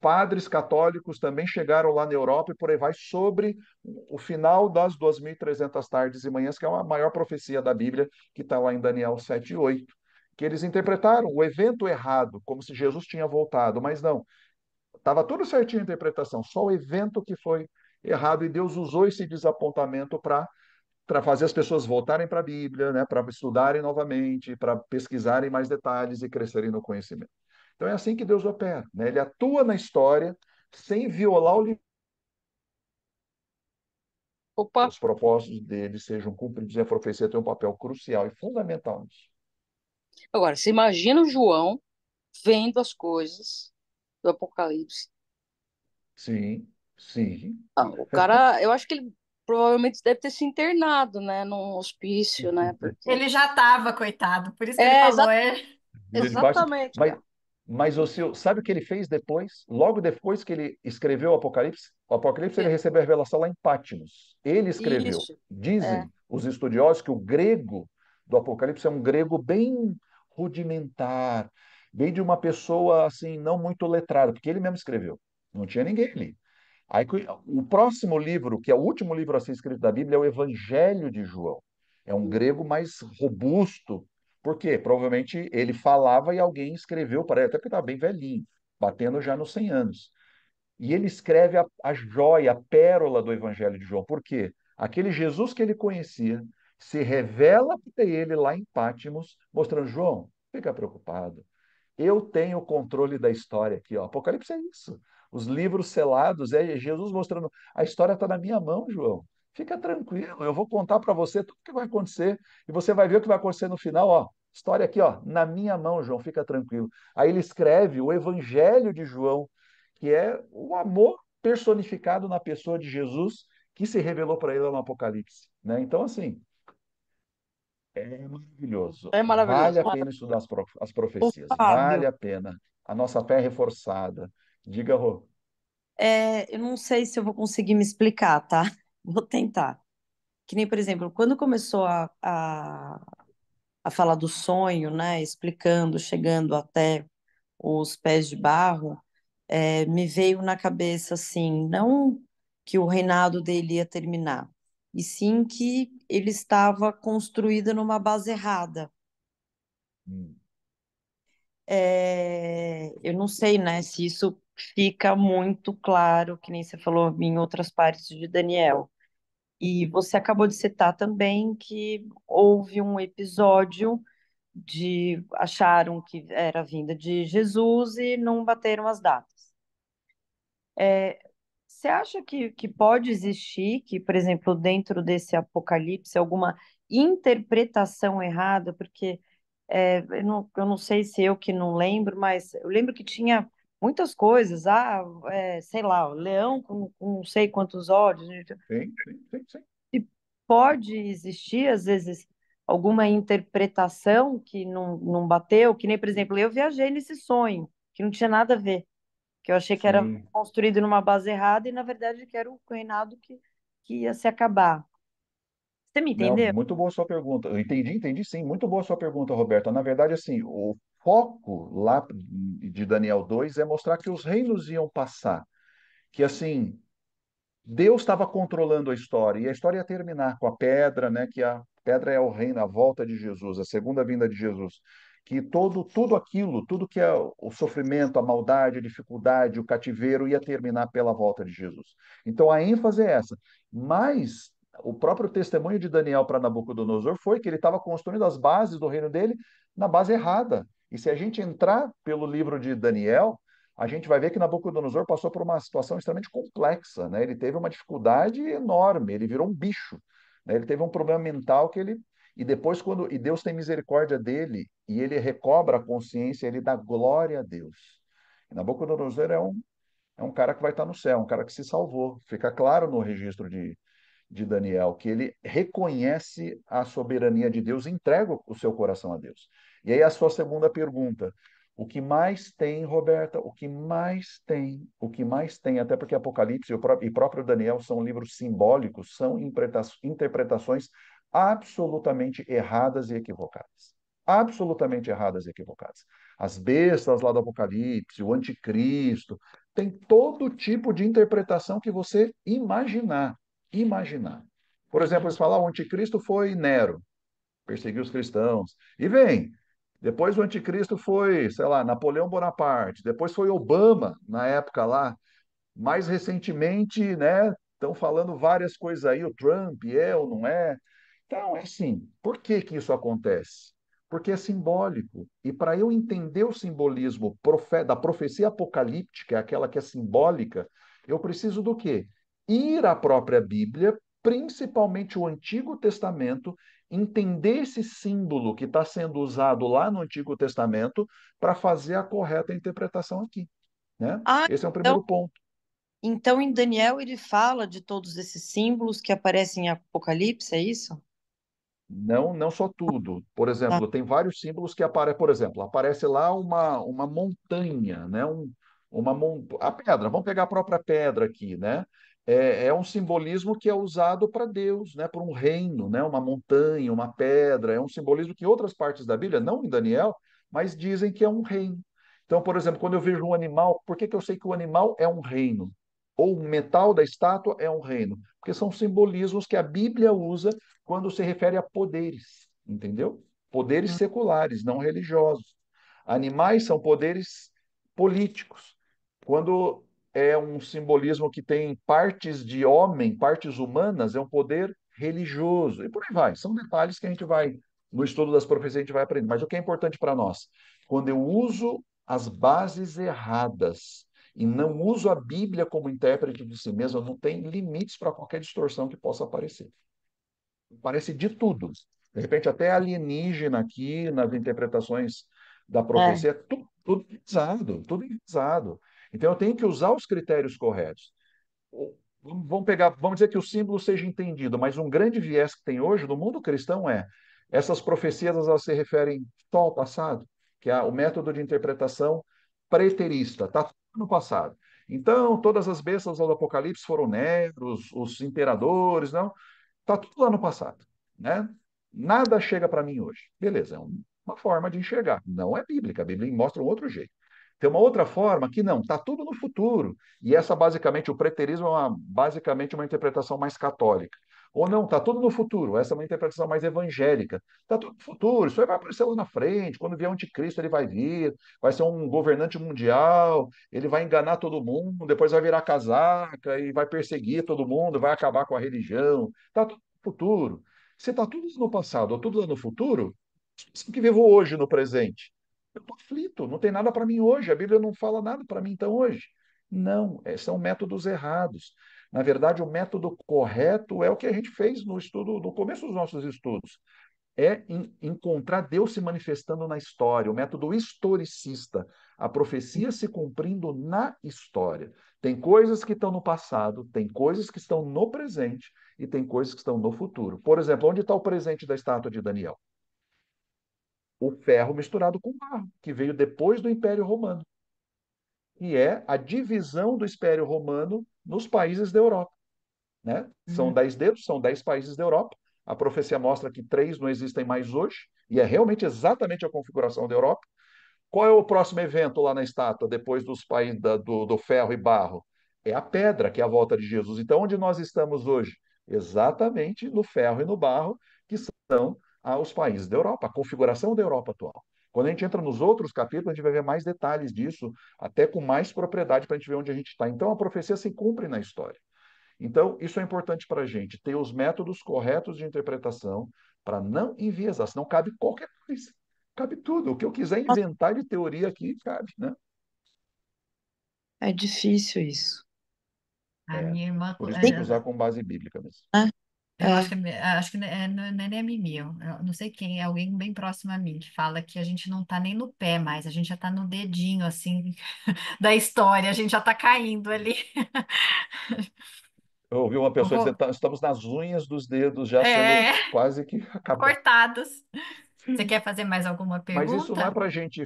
padres católicos também chegaram lá na Europa e por aí vai, sobre o final das 2.300 tardes e manhãs, que é a maior profecia da Bíblia, que está lá em Daniel 7:8, que eles interpretaram o evento errado, como se Jesus tinha voltado, mas não, estava tudo certinho a interpretação, só o evento que foi errado, e Deus usou esse desapontamento para fazer as pessoas voltarem para a Bíblia, né, para estudarem novamente, para pesquisarem mais detalhes e crescerem no conhecimento. Então é assim que Deus opera, né? Ele atua na história sem violar o livro. Opa, Os propósitos dele sejam cumpridos e a profecia tem um papel crucial e fundamental nisso. agora, você imagina o João vendo as coisas do Apocalipse. Sim, sim. Ah, o cara, eu acho que ele provavelmente deve ter se internado, né, num hospício, né, porque... Ele já estava, coitado, por isso que ele É, falou, é. Debaixo, exatamente, mas, cara. mas o seu, sabe o que ele fez depois? Logo depois que ele escreveu o Apocalipse ele Que- recebeu a revelação lá em Patmos. Ele escreveu. Isso, é. Dizem os estudiosos que o grego do Apocalipse é um grego bem rudimentar, bem de uma pessoa assim não muito letrada, porque ele mesmo escreveu. Não tinha ninguém ali. Aí, o próximo livro, que é o último livro a ser escrito da Bíblia, é o Evangelho de João. É um grego mais robusto. Por quê? Provavelmente ele falava e alguém escreveu para ele, até porque estava bem velhinho, batendo já nos 100 anos. E ele escreve a joia, a pérola do Evangelho de João. Por quê? Aquele Jesus que ele conhecia se revela para ele lá em Patmos, mostrando: João, fica preocupado. Eu tenho o controle da história aqui, ó. Apocalipse é isso. Os livros selados, é Jesus mostrando, a história está na minha mão, João. Fica tranquilo, eu vou contar para você tudo o que vai acontecer e você vai ver o que vai acontecer no final, ó. História aqui, ó, na minha mão, João, fica tranquilo. Aí ele escreve o Evangelho de João, que é o amor personificado na pessoa de Jesus que se revelou para ele no Apocalipse, né? Então, assim, é maravilhoso. É Vale maravilhoso. a pena estudar as Ô, profecias. Vale Fábio, a pena. A nossa fé é reforçada. Diga, Rô. eu não sei se eu vou conseguir me explicar, tá? Vou tentar. Que nem, por exemplo, quando começou a falar do sonho, né? Explicando, chegando até os pés de barro, me veio na cabeça assim, não que o reinado dele ia terminar, e sim que ele estava construído numa base errada. Hum, Eu não sei, né, se isso fica muito claro, que nem você falou em outras partes de Daniel. E você acabou de citar também que houve um episódio de acharam que era a vinda de Jesus e não bateram as datas. Você acha que pode existir, que, por exemplo, dentro desse apocalipse, alguma interpretação errada? Porque eu não sei se eu que não lembro, mas eu lembro que tinha muitas coisas. Sei lá, o leão com não sei quantos olhos. sim, sim, sim, sim. E pode existir, às vezes, alguma interpretação que não bateu, que nem, por exemplo, eu viajei nesse sonho, que não tinha nada a ver, que eu achei que era Sim. construído numa base errada e, na verdade, que era o reinado que ia se acabar. Você me Não, entendeu? muito boa a sua pergunta. Eu entendi sim. Muito boa a sua pergunta, Roberta. Na verdade, assim, o foco lá de Daniel 2 é mostrar que os reinos iam passar. Que, assim, Deus estava controlando a história e a história ia terminar com a pedra, né? Que a pedra é o reino, a volta de Jesus, a segunda vinda de Jesus. Que tudo aquilo, tudo que é o sofrimento, a maldade, a dificuldade, o cativeiro ia terminar pela volta de Jesus. Então a ênfase é essa. Mas o próprio testemunho de Daniel para Nabucodonosor foi que ele estava construindo as bases do reino dele na base errada. E se a gente entrar pelo livro de Daniel, a gente vai ver que Nabucodonosor passou por uma situação extremamente complexa, né? Ele teve uma dificuldade enorme, ele virou um bicho, né? Ele teve um problema mental que ele e depois quando Deus tem misericórdia dele e ele recobra a consciência, ele dá glória a Deus. E Nabucodonosor é um cara que vai estar no céu, um cara que se salvou. Fica claro no registro de Daniel, que ele reconhece a soberania de Deus e entrega o seu coração a Deus. E aí a sua segunda pergunta, o que mais tem, Roberta? O que mais tem, até porque Apocalipse e próprio Daniel são livros simbólicos, são interpretações absolutamente erradas e equivocadas. Absolutamente erradas e equivocadas. As bestas lá do Apocalipse, o anticristo, tem todo tipo de interpretação que você imaginar. Por exemplo, eles falam, o anticristo foi Nero, perseguiu os cristãos. E vem, depois o anticristo foi, sei lá, Napoleão Bonaparte, depois foi Obama, na época lá. Mais recentemente, né, estão falando várias coisas aí, o Trump é ou não é. Então, é assim, por que que isso acontece? Porque é simbólico. E para eu entender o simbolismo da profecia apocalíptica, aquela que é simbólica, eu preciso do quê? Ir à própria Bíblia, principalmente o Antigo Testamento, entender esse símbolo que está sendo usado lá no Antigo Testamento para fazer a correta interpretação aqui, né? Ah, Esse é o então, primeiro ponto. então em Daniel ele fala de todos esses símbolos que aparecem em Apocalipse, é isso? Não, não só tudo. Por Tá. exemplo, tem vários símbolos que aparecem, por exemplo, aparece lá uma montanha, né? A pedra, vamos pegar a própria pedra aqui, né? É um simbolismo que é usado para Deus, né? Por um reino, né? Uma montanha, uma pedra, é um simbolismo que em outras partes da Bíblia, não em Daniel, mas dizem que é um reino. Então, por exemplo, quando eu vejo um animal, por que que eu sei que o animal é um reino? Ou o metal da estátua é um reino? Porque são simbolismos que a Bíblia usa quando se refere a poderes, entendeu? Poderes seculares, não religiosos. Animais são poderes políticos. Quando é um simbolismo que tem partes de homem, partes humanas, é um poder religioso. E por aí vai. São detalhes que a gente vai, no estudo das profecias, a gente vai aprender. Mas o que é importante para nós? Quando eu uso as bases erradas e não uso a Bíblia como intérprete de si mesmo, não tem limites para qualquer distorção que possa aparecer. Parece de tudo. De repente, até alienígena aqui nas interpretações da É. profecia, tudo enviesado, tudo enviesado. Então, eu tenho que usar os critérios corretos. Vamos pegar, vamos dizer que o símbolo seja entendido, mas um grande viés que tem hoje no mundo cristão é essas profecias elas se referem só ao passado, que é o método de interpretação preterista, está tudo no passado. Então, todas as bestas do Apocalipse foram negros, os imperadores, não. Está tudo lá no passado, né? Nada chega para mim hoje. Beleza, é uma forma de enxergar. Não é bíblica, a Bíblia mostra um outro jeito. Tem uma outra forma que não, está tudo no futuro. E essa, basicamente, o preterismo é basicamente uma interpretação mais católica. Ou não, está tudo no futuro. Essa é uma interpretação mais evangélica. Está tudo no futuro, isso aí vai aparecer lá na frente. Quando vier o anticristo, ele vai vir, vai ser um governante mundial, ele vai enganar todo mundo, depois vai virar casaca e vai perseguir todo mundo, vai acabar com a religião. Está tudo no futuro. Se está tudo no passado ou tudo lá no futuro, o que vivo hoje no presente? Eu estou aflito, não tem nada para mim hoje. A Bíblia não fala nada para mim então hoje. Não, são métodos errados. Na verdade, o método correto é o que a gente fez no estudo, no começo dos nossos estudos. É encontrar Deus se manifestando na história, o método historicista, a profecia se cumprindo na história. Tem coisas que estão no passado, tem coisas que estão no presente e tem coisas que estão no futuro. Por exemplo, onde está o presente da estátua de Daniel? O ferro misturado com barro, que veio depois do Império Romano, que é a divisão do Império Romano nos países da Europa, né? São Hum. 10 dedos, são 10 países da Europa. A profecia mostra que 3 não existem mais hoje, e é realmente exatamente a configuração da Europa. Qual é o próximo evento lá na estátua, depois dos países do ferro e barro? É a pedra, que é a volta de Jesus. Então, onde nós estamos hoje? Exatamente no ferro e no barro, que são os países da Europa, a configuração da Europa atual. Quando a gente entra nos outros capítulos, a gente vai ver mais detalhes disso, até com mais propriedade para a gente ver onde a gente está. Então, a profecia se cumpre na história. Então, isso é importante para a gente, ter os métodos corretos de interpretação para não enviesar, senão cabe qualquer coisa. cabe tudo. O que eu quiser inventar de teoria aqui, cabe, né? É difícil isso, A É, minha irmã, por isso tem que usar com base bíblica mesmo. né? eu É. acho que não é nem a Mimi, eu não sei quem, é alguém bem próximo a mim, que fala que a gente não tá nem no pé mais, a gente já tá no dedinho, assim, da história, a gente já tá caindo ali. Eu ouvi uma pessoa dizer, Vou- estamos nas unhas dos dedos, já sendo É, quase que acabando. cortados. Você quer fazer mais alguma Mas isso não é pergunta? para a gente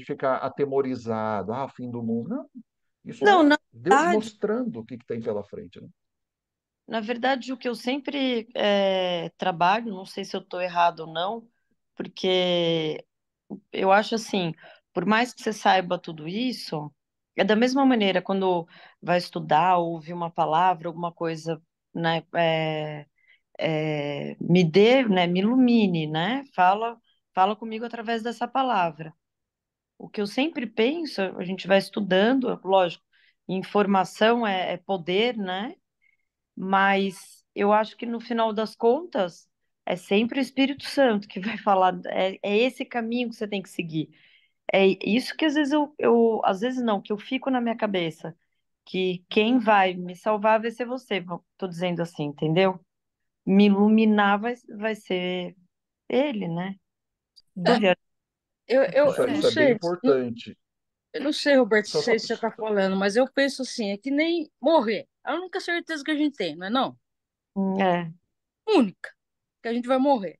ficar atemorizado, fim do mundo. Não, isso Não, é na Deus verdade, mostrando o que tem pela frente, né? o que eu sempre trabalho, não sei se eu estou errado ou não, porque eu acho assim, por mais que você saiba tudo isso, é da mesma maneira quando vai estudar, ouvir uma palavra, alguma coisa, né, me dê, né, me ilumine, né, fala comigo através dessa palavra. O que eu sempre penso, a gente vai estudando, lógico, informação é poder, né? Mas eu acho que no final das contas é sempre o Espírito Santo que vai falar, é esse caminho que você tem que seguir. É isso que às vezes às vezes não, que eu fico na minha cabeça, que quem vai me salvar vai ser você, tô dizendo assim, entendeu? Me iluminar vai ser ele, né? Tô Sim, viajando. tá Eu não Isso é certo. bem sei, importante. eu não sei, Roberto, Só, se só, você está falando, mas eu penso assim, é que nem morrer. É a única certeza que a gente tem, não é não? É, Única, que a gente vai morrer.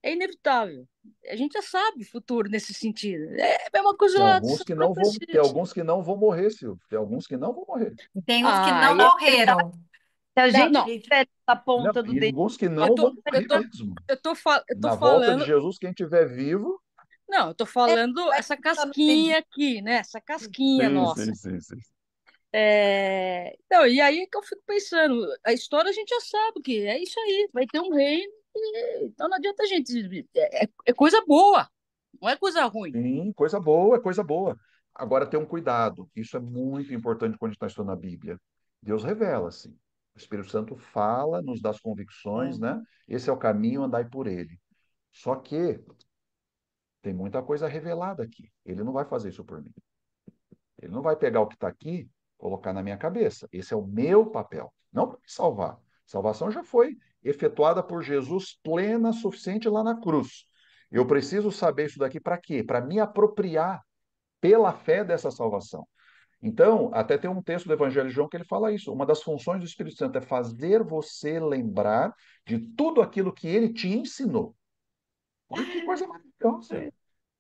É inevitável. A gente já sabe o futuro nesse sentido. É a mesma coisa tem lá alguns dessas que não vão, tem profecias. alguns que não vão morrer, Silvio. Tem alguns que não vão morrer. E tem uns que Ah, não e é- morreram. se a não, gente não, Gente, tiver a Não, ponta do e dedo, alguns que eu não tô, vão eu morrer tô, mesmo. eu tô Na volta de falando, Jesus, quem estiver vivo. não, eu tô é, falando vai essa estar no dedinho. casquinha aqui, né? Essa casquinha Sim, sim, nossa. sim, sim. Então, e aí que eu fico pensando, a história a gente já sabe que é isso aí, vai ter um reino, então não adianta a gente. É coisa boa, não é coisa ruim. Sim, coisa boa, é coisa boa. Agora tem um cuidado. Isso é muito importante quando a gente está estudando a Bíblia. Deus revela, sim. O Espírito Santo fala, nos dá as convicções, É, né? Esse é o caminho, andai por ele. Só que tem muita coisa revelada aqui. Ele não vai fazer isso por mim. Ele não vai pegar o que está aqui, colocar na minha cabeça. Esse é o meu papel, não para me salvar. Salvação já foi efetuada por Jesus plena, suficiente lá na cruz. Eu preciso saber isso daqui para quê? Para me apropriar pela fé dessa salvação. Então, até tem um texto do Evangelho de João que ele fala isso. Uma das funções do Espírito Santo é fazer você lembrar de tudo aquilo que ele te ensinou. Olha que coisa maravilhosa. Eu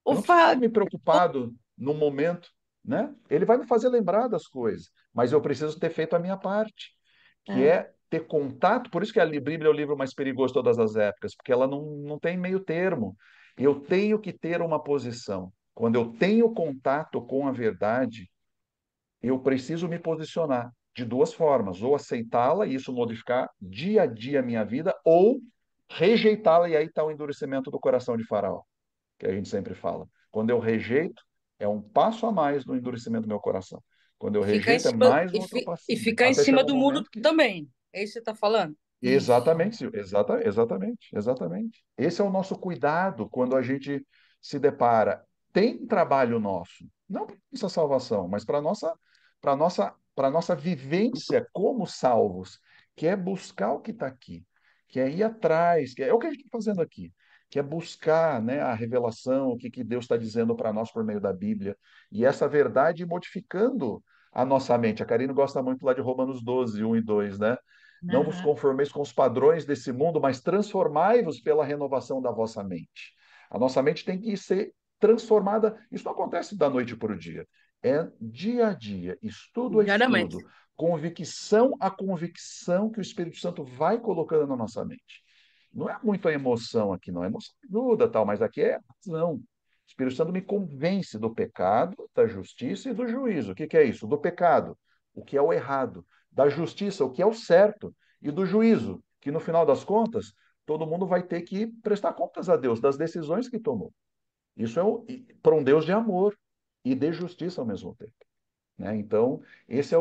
o não preciso ficar Fábio, me preocupado no momento, né? Ele vai me fazer lembrar das coisas, mas eu preciso ter feito a minha parte, que é, é ter contato. Por isso que a Bíblia é o livro mais perigoso de todas as épocas, porque ela não tem meio termo. Eu tenho que ter uma posição. Quando eu tenho contato com a verdade, eu preciso me posicionar de duas formas: ou aceitá-la e isso modificar dia a dia a minha vida, ou rejeitá-la, e aí está o endurecimento do coração de Faraó, que a gente sempre fala. Quando eu rejeito, é um passo a mais no endurecimento do meu coração. Quando eu E ficar em rejeito, é cima, mais um outro e passinho. ficar em Até cima chegar um do muro momento que. também. É isso que você está falando? isso. Exatamente, Silvio. Exatamente, exatamente. Esse é o nosso cuidado quando a gente se depara. Tem trabalho nosso, não para nossa salvação, mas para nossa vivência como salvos, que é buscar o que está aqui, que é ir atrás, que é o que a gente está fazendo aqui, que é buscar, né, a revelação, o que, que Deus está dizendo para nós por meio da Bíblia, e essa verdade modificando a nossa mente. A Karine gosta muito lá de Romanos 12, 1 e 2, né? Não vos Aham. conformeis com os padrões desse mundo, mas transformai-vos pela renovação da vossa mente. A nossa mente tem que ser transformada. Isso não acontece da noite para o dia. É dia a dia, estudo a Diariamente. estudo, convicção a convicção que o Espírito Santo vai colocando na nossa mente. Não é muito a emoção aqui, não. A emoção ajuda, tal, mas aqui é a razão. O Espírito Santo me convence do pecado, da justiça e do juízo. O que que é isso? Do pecado, o que é o errado, da justiça, o que é o certo, e do juízo, que no final das contas, todo mundo vai ter que prestar contas a Deus das decisões que tomou. Isso é para um Deus de amor e de justiça ao mesmo tempo, né? Então, esse é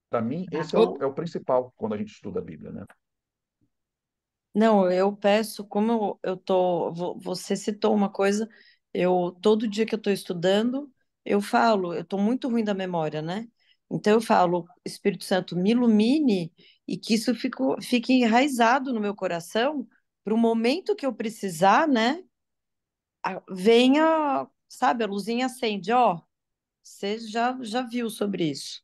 para mim, esse é Tá. é o principal quando a gente estuda a Bíblia, né? Não, eu peço, como eu tô, você citou uma coisa, eu todo dia que eu estou estudando, eu falo, eu estou muito ruim da memória, né? Então eu falo, Espírito Santo, me ilumine e que isso fique enraizado no meu coração para o momento que eu precisar, né? Venha, sabe, a luzinha acende, ó, você já viu sobre isso.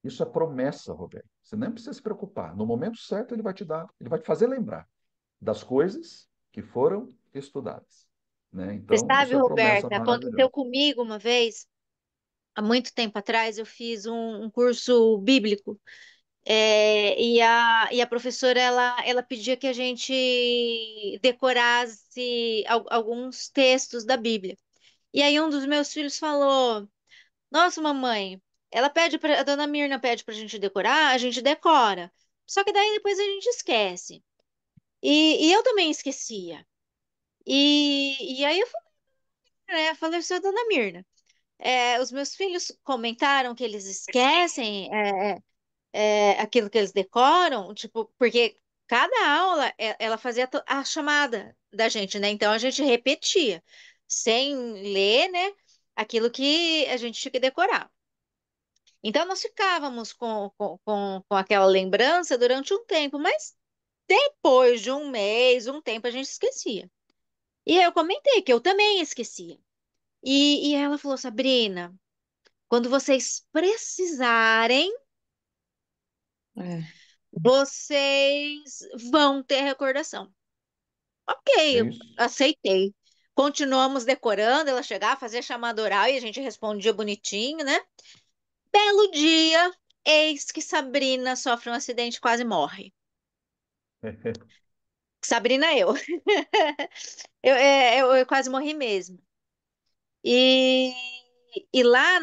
Isso é promessa, Roberto. Você nem precisa se preocupar. No momento certo, ele vai te dar, ele vai te fazer lembrar das coisas que foram estudadas, né? Você Então, isso sabe, é promessa Roberta, maravilhosa. aconteceu comigo uma vez, há muito tempo atrás, eu fiz um curso bíblico, e a professora, ela pedia que a gente decorasse alguns textos da Bíblia. E aí um dos meus filhos falou, nossa, mamãe, a dona Mirna pede pra gente decorar, a gente decora. Só que daí depois a gente esquece. E eu também esquecia. E aí eu falei, né, falei, "Sua dona Mirna, os meus filhos comentaram que eles esquecem aquilo que eles decoram, tipo, porque cada aula ela fazia a chamada da gente, né? Então a gente repetia, sem ler, né? Aquilo que a gente tinha que decorar. Então nós ficávamos com aquela lembrança durante um tempo, mas depois de um mês, um tempo, a gente esquecia. E eu comentei que eu também esquecia. E ela falou, Sabrina, quando vocês precisarem, É, vocês vão ter recordação. Ok, É eu isso. aceitei. Continuamos decorando, ela chegava, fazia chamada oral e a gente respondia bonitinho, né? Belo dia, eis que Sabrina sofre um acidente e quase morre. Sabrina, eu. Eu quase morri mesmo. E, e lá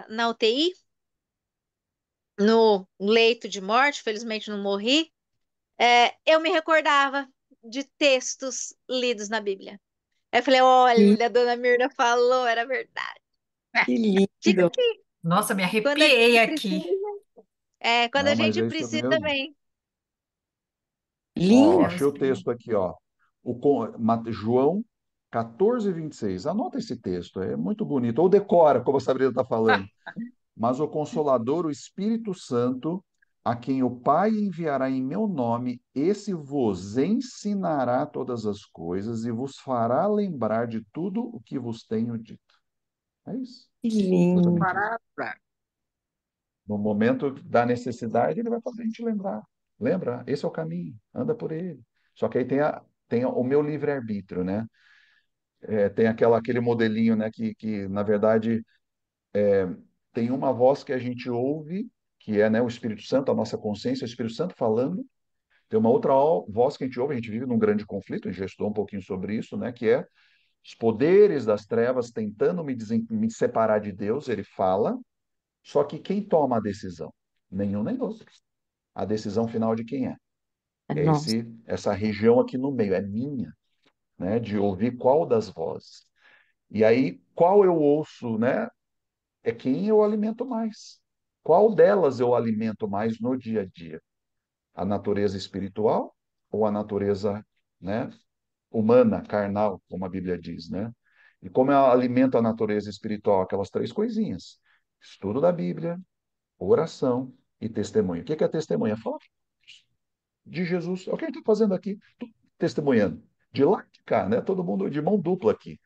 na UTI, no leito de morte, felizmente não morri, eu me recordava de textos lidos na Bíblia. Aí eu falei, que, olha, a dona Mirna falou, era verdade. que Fica lindo, assim, Nossa, me quando a arrepiei gente aqui. precisa, quando a Não, mas gente é isso precisa, mesmo. vem. Ó, lindo. É o achei o espírito. texto aqui, ó. João 14:26. Anota esse texto, é muito bonito. Ou decora, como a Sabrina está falando. Mas o Consolador, o Espírito Santo, a quem o Pai enviará em meu nome, esse vos ensinará todas as coisas e vos fará lembrar de tudo o que vos tenho dito. É isso. Que lindo. Exatamente isso. No momento da necessidade, ele vai fazer a gente lembrar. Lembra? Esse é o caminho. Anda por ele. Só que aí tem o meu livre-arbítrio, né? Tem aquele modelinho, né? Que, na verdade, tem uma voz que a gente ouve, que é, né, o Espírito Santo, a nossa consciência, o Espírito Santo falando. Tem uma outra voz que a gente ouve, a gente vive num grande conflito, a gente já estudou um pouquinho sobre isso, né? Que é os poderes das trevas tentando me separar de Deus, ele fala, só que quem toma a decisão? Nenhum nem outro. A decisão final de quem é? É É nossa. essa região aqui no meio, é minha, né? De ouvir qual das vozes. E aí, qual eu ouço, né? É quem eu alimento mais. Qual delas eu alimento mais no dia a dia? A natureza espiritual ou a natureza, né, humana, carnal, como a Bíblia diz, né? E como eu alimento a natureza espiritual? Aquelas três coisinhas: estudo da Bíblia, oração e testemunho. O que é testemunha? Fala de Jesus. É o que a gente está fazendo aqui, testemunhando. De lá de cá, né? Todo mundo de mão dupla aqui.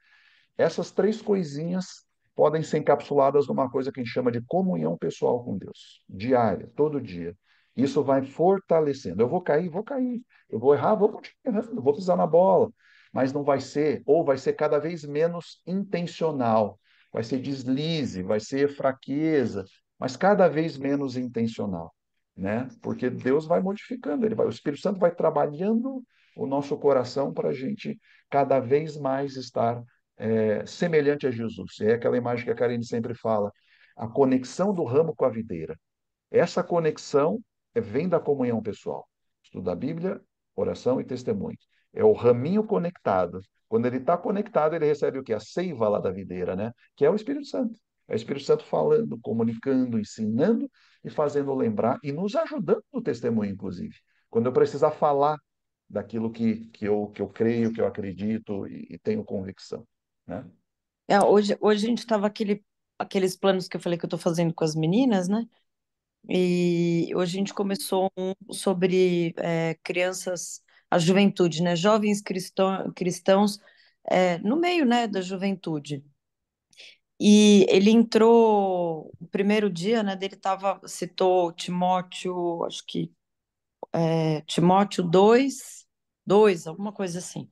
Essas três coisinhas podem ser encapsuladas numa coisa que a gente chama de comunhão pessoal com Deus, diária, todo dia. Isso vai fortalecendo. Eu vou cair, vou cair. Eu vou errar, vou continuar errando, vou pisar na bola. Mas não vai ser, ou vai ser cada vez menos intencional. Vai ser deslize, vai ser fraqueza, mas cada vez menos intencional, né? Porque Deus vai modificando, o Espírito Santo vai trabalhando o nosso coração para a gente cada vez mais estar semelhante a Jesus. É aquela imagem que a Karine sempre fala, a conexão do ramo com a videira. Essa conexão vem da comunhão pessoal. Estudo da Bíblia, oração e testemunho. É o raminho conectado. Quando ele está conectado, ele recebe o que? A seiva lá da videira, né? Que é o Espírito Santo. É o Espírito Santo falando, comunicando, ensinando e fazendo lembrar e nos ajudando no testemunho, inclusive. quando eu precisar falar daquilo que eu creio, que eu acredito e tenho convicção, né? Hoje a gente estava aqueles planos que eu falei que eu estou fazendo com as meninas, né? E hoje a gente começou um sobre crianças, a juventude, né? Jovens cristãos no meio, né, da juventude. E ele entrou, o primeiro dia, né, dele citou Timóteo, acho que Timóteo 2, alguma coisa assim.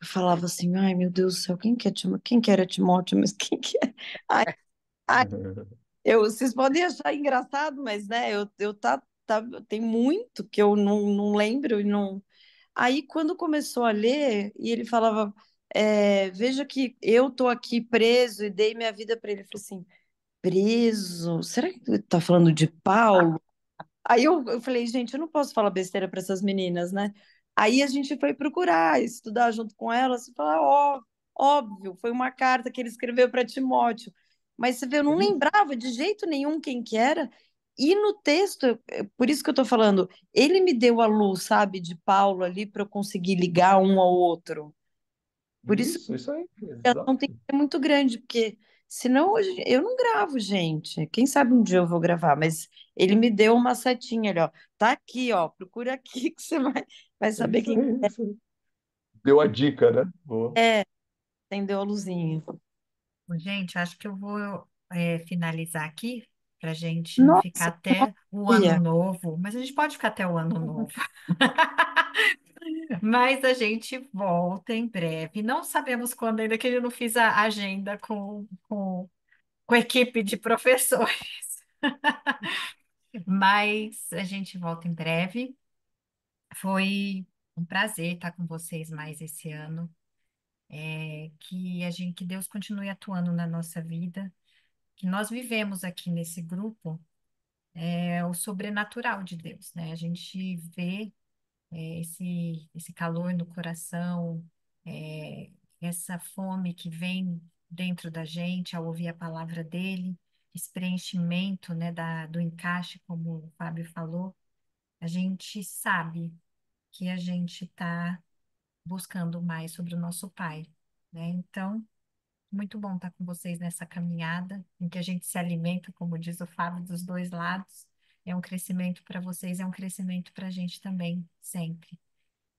Eu falava assim, ai meu Deus do céu, quem que era Timóteo, mas quem que é? Ai, ai, vocês podem achar engraçado, mas né, tem muito que eu não lembro e não. Aí quando começou a ler, e ele falava, veja que eu tô aqui preso e dei minha vida para ele. Eu falei assim, preso? Será que ele tá falando de Paulo? Aí eu falei, gente, eu não posso falar besteira para essas meninas, né? Aí a gente foi procurar, estudar junto com elas, e falar, ó, óbvio, foi uma carta que ele escreveu para Timóteo. Mas você vê, eu não lembrava de jeito nenhum quem que era. E no texto, por isso que eu tô falando, ele me deu a luz, sabe, de Paulo ali para eu conseguir ligar um ao outro. Por isso Isso aí, a não exato. tem que ser muito grande, porque senão hoje eu não gravo, gente. Quem sabe um dia eu vou gravar, mas ele me deu uma setinha ali, ó. Tá aqui, ó. Procura aqui que você vai É saber isso quem aí, isso aí. Deu a dica, né? Boa. é. Acendeu a luzinha. Gente, acho que eu vou finalizar aqui para a gente não ficar Nossa, até o ano Maria. novo, mas a gente pode ficar até o ano novo. Mas a gente volta em breve. Não sabemos quando, ainda que eu não fiz a agenda com a equipe de professores. Mas a gente volta em breve. Foi um prazer estar com vocês mais esse ano. Que Deus continue atuando na nossa vida. Que nós vivemos aqui nesse grupo o sobrenatural de Deus, né? A gente vê esse calor no coração, é, essa fome que vem dentro da gente ao ouvir a palavra dele, esse preenchimento, né, do encaixe, como o Fábio falou. A gente sabe que a gente está buscando mais sobre o nosso Pai, né? Então, muito bom estar com vocês nessa caminhada, em que a gente se alimenta, como diz o Fábio, dos dois lados. É um crescimento para vocês, é um crescimento para a gente também, sempre.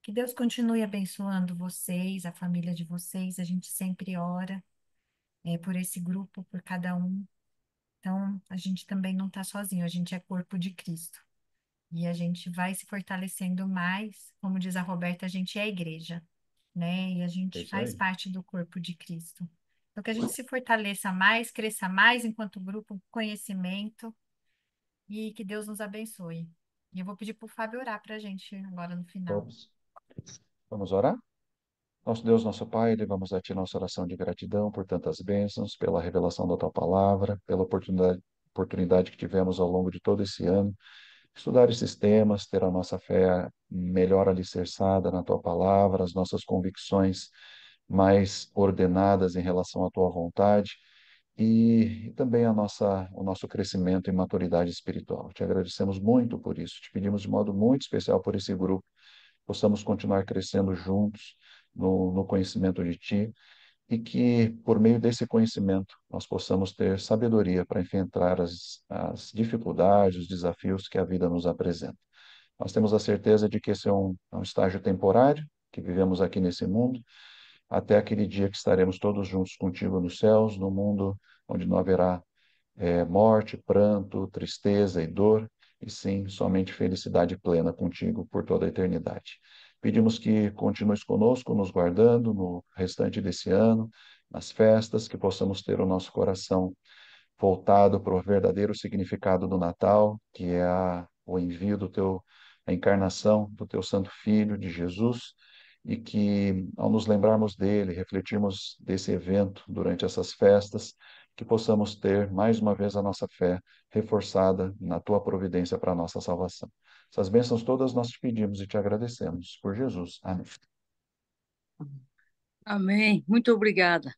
Que Deus continue abençoando vocês, a família de vocês. A gente sempre ora por esse grupo, por cada um. Então, a gente também não está sozinho, a gente é corpo de Cristo. E a gente vai se fortalecendo mais. Como diz a Roberta, a gente é a igreja, né? E a É gente isso faz aí. parte do corpo de Cristo. Então, que a gente se fortaleça mais, cresça mais enquanto grupo, conhecimento, e que Deus nos abençoe. E eu vou pedir para o Fábio orar para a gente agora no final. Vamos. Vamos orar? Nosso Deus, nosso Pai, levamos a Ti nossa oração de gratidão por tantas bênçãos, pela revelação da Tua palavra, pela oportunidade que tivemos ao longo de todo esse ano, estudar esses temas, ter a nossa fé melhor alicerçada na Tua palavra, as nossas convicções mais ordenadas em relação à Tua vontade e também o nosso crescimento em maturidade espiritual. Te agradecemos muito por isso, te pedimos de modo muito especial por esse grupo, possamos continuar crescendo juntos no conhecimento de Ti e que, por meio desse conhecimento, nós possamos ter sabedoria para enfrentar as dificuldades, os desafios que a vida nos apresenta. Nós temos a certeza de que esse é um estágio temporário, que vivemos aqui nesse mundo, até aquele dia que estaremos todos juntos contigo nos céus, no mundo onde não haverá morte, pranto, tristeza e dor, e sim, somente felicidade plena contigo por toda a eternidade. Pedimos que continues conosco, nos guardando no restante desse ano, nas festas, que possamos ter o nosso coração voltado para o verdadeiro significado do Natal, que é o envio a encarnação do teu Santo Filho, de Jesus, e que, ao nos lembrarmos dele, refletirmos desse evento durante essas festas, que possamos ter mais uma vez a nossa fé reforçada na tua providência para a nossa salvação. Essas bênçãos todas nós te pedimos e te agradecemos. Por Jesus. Amém. Amém. Muito obrigada.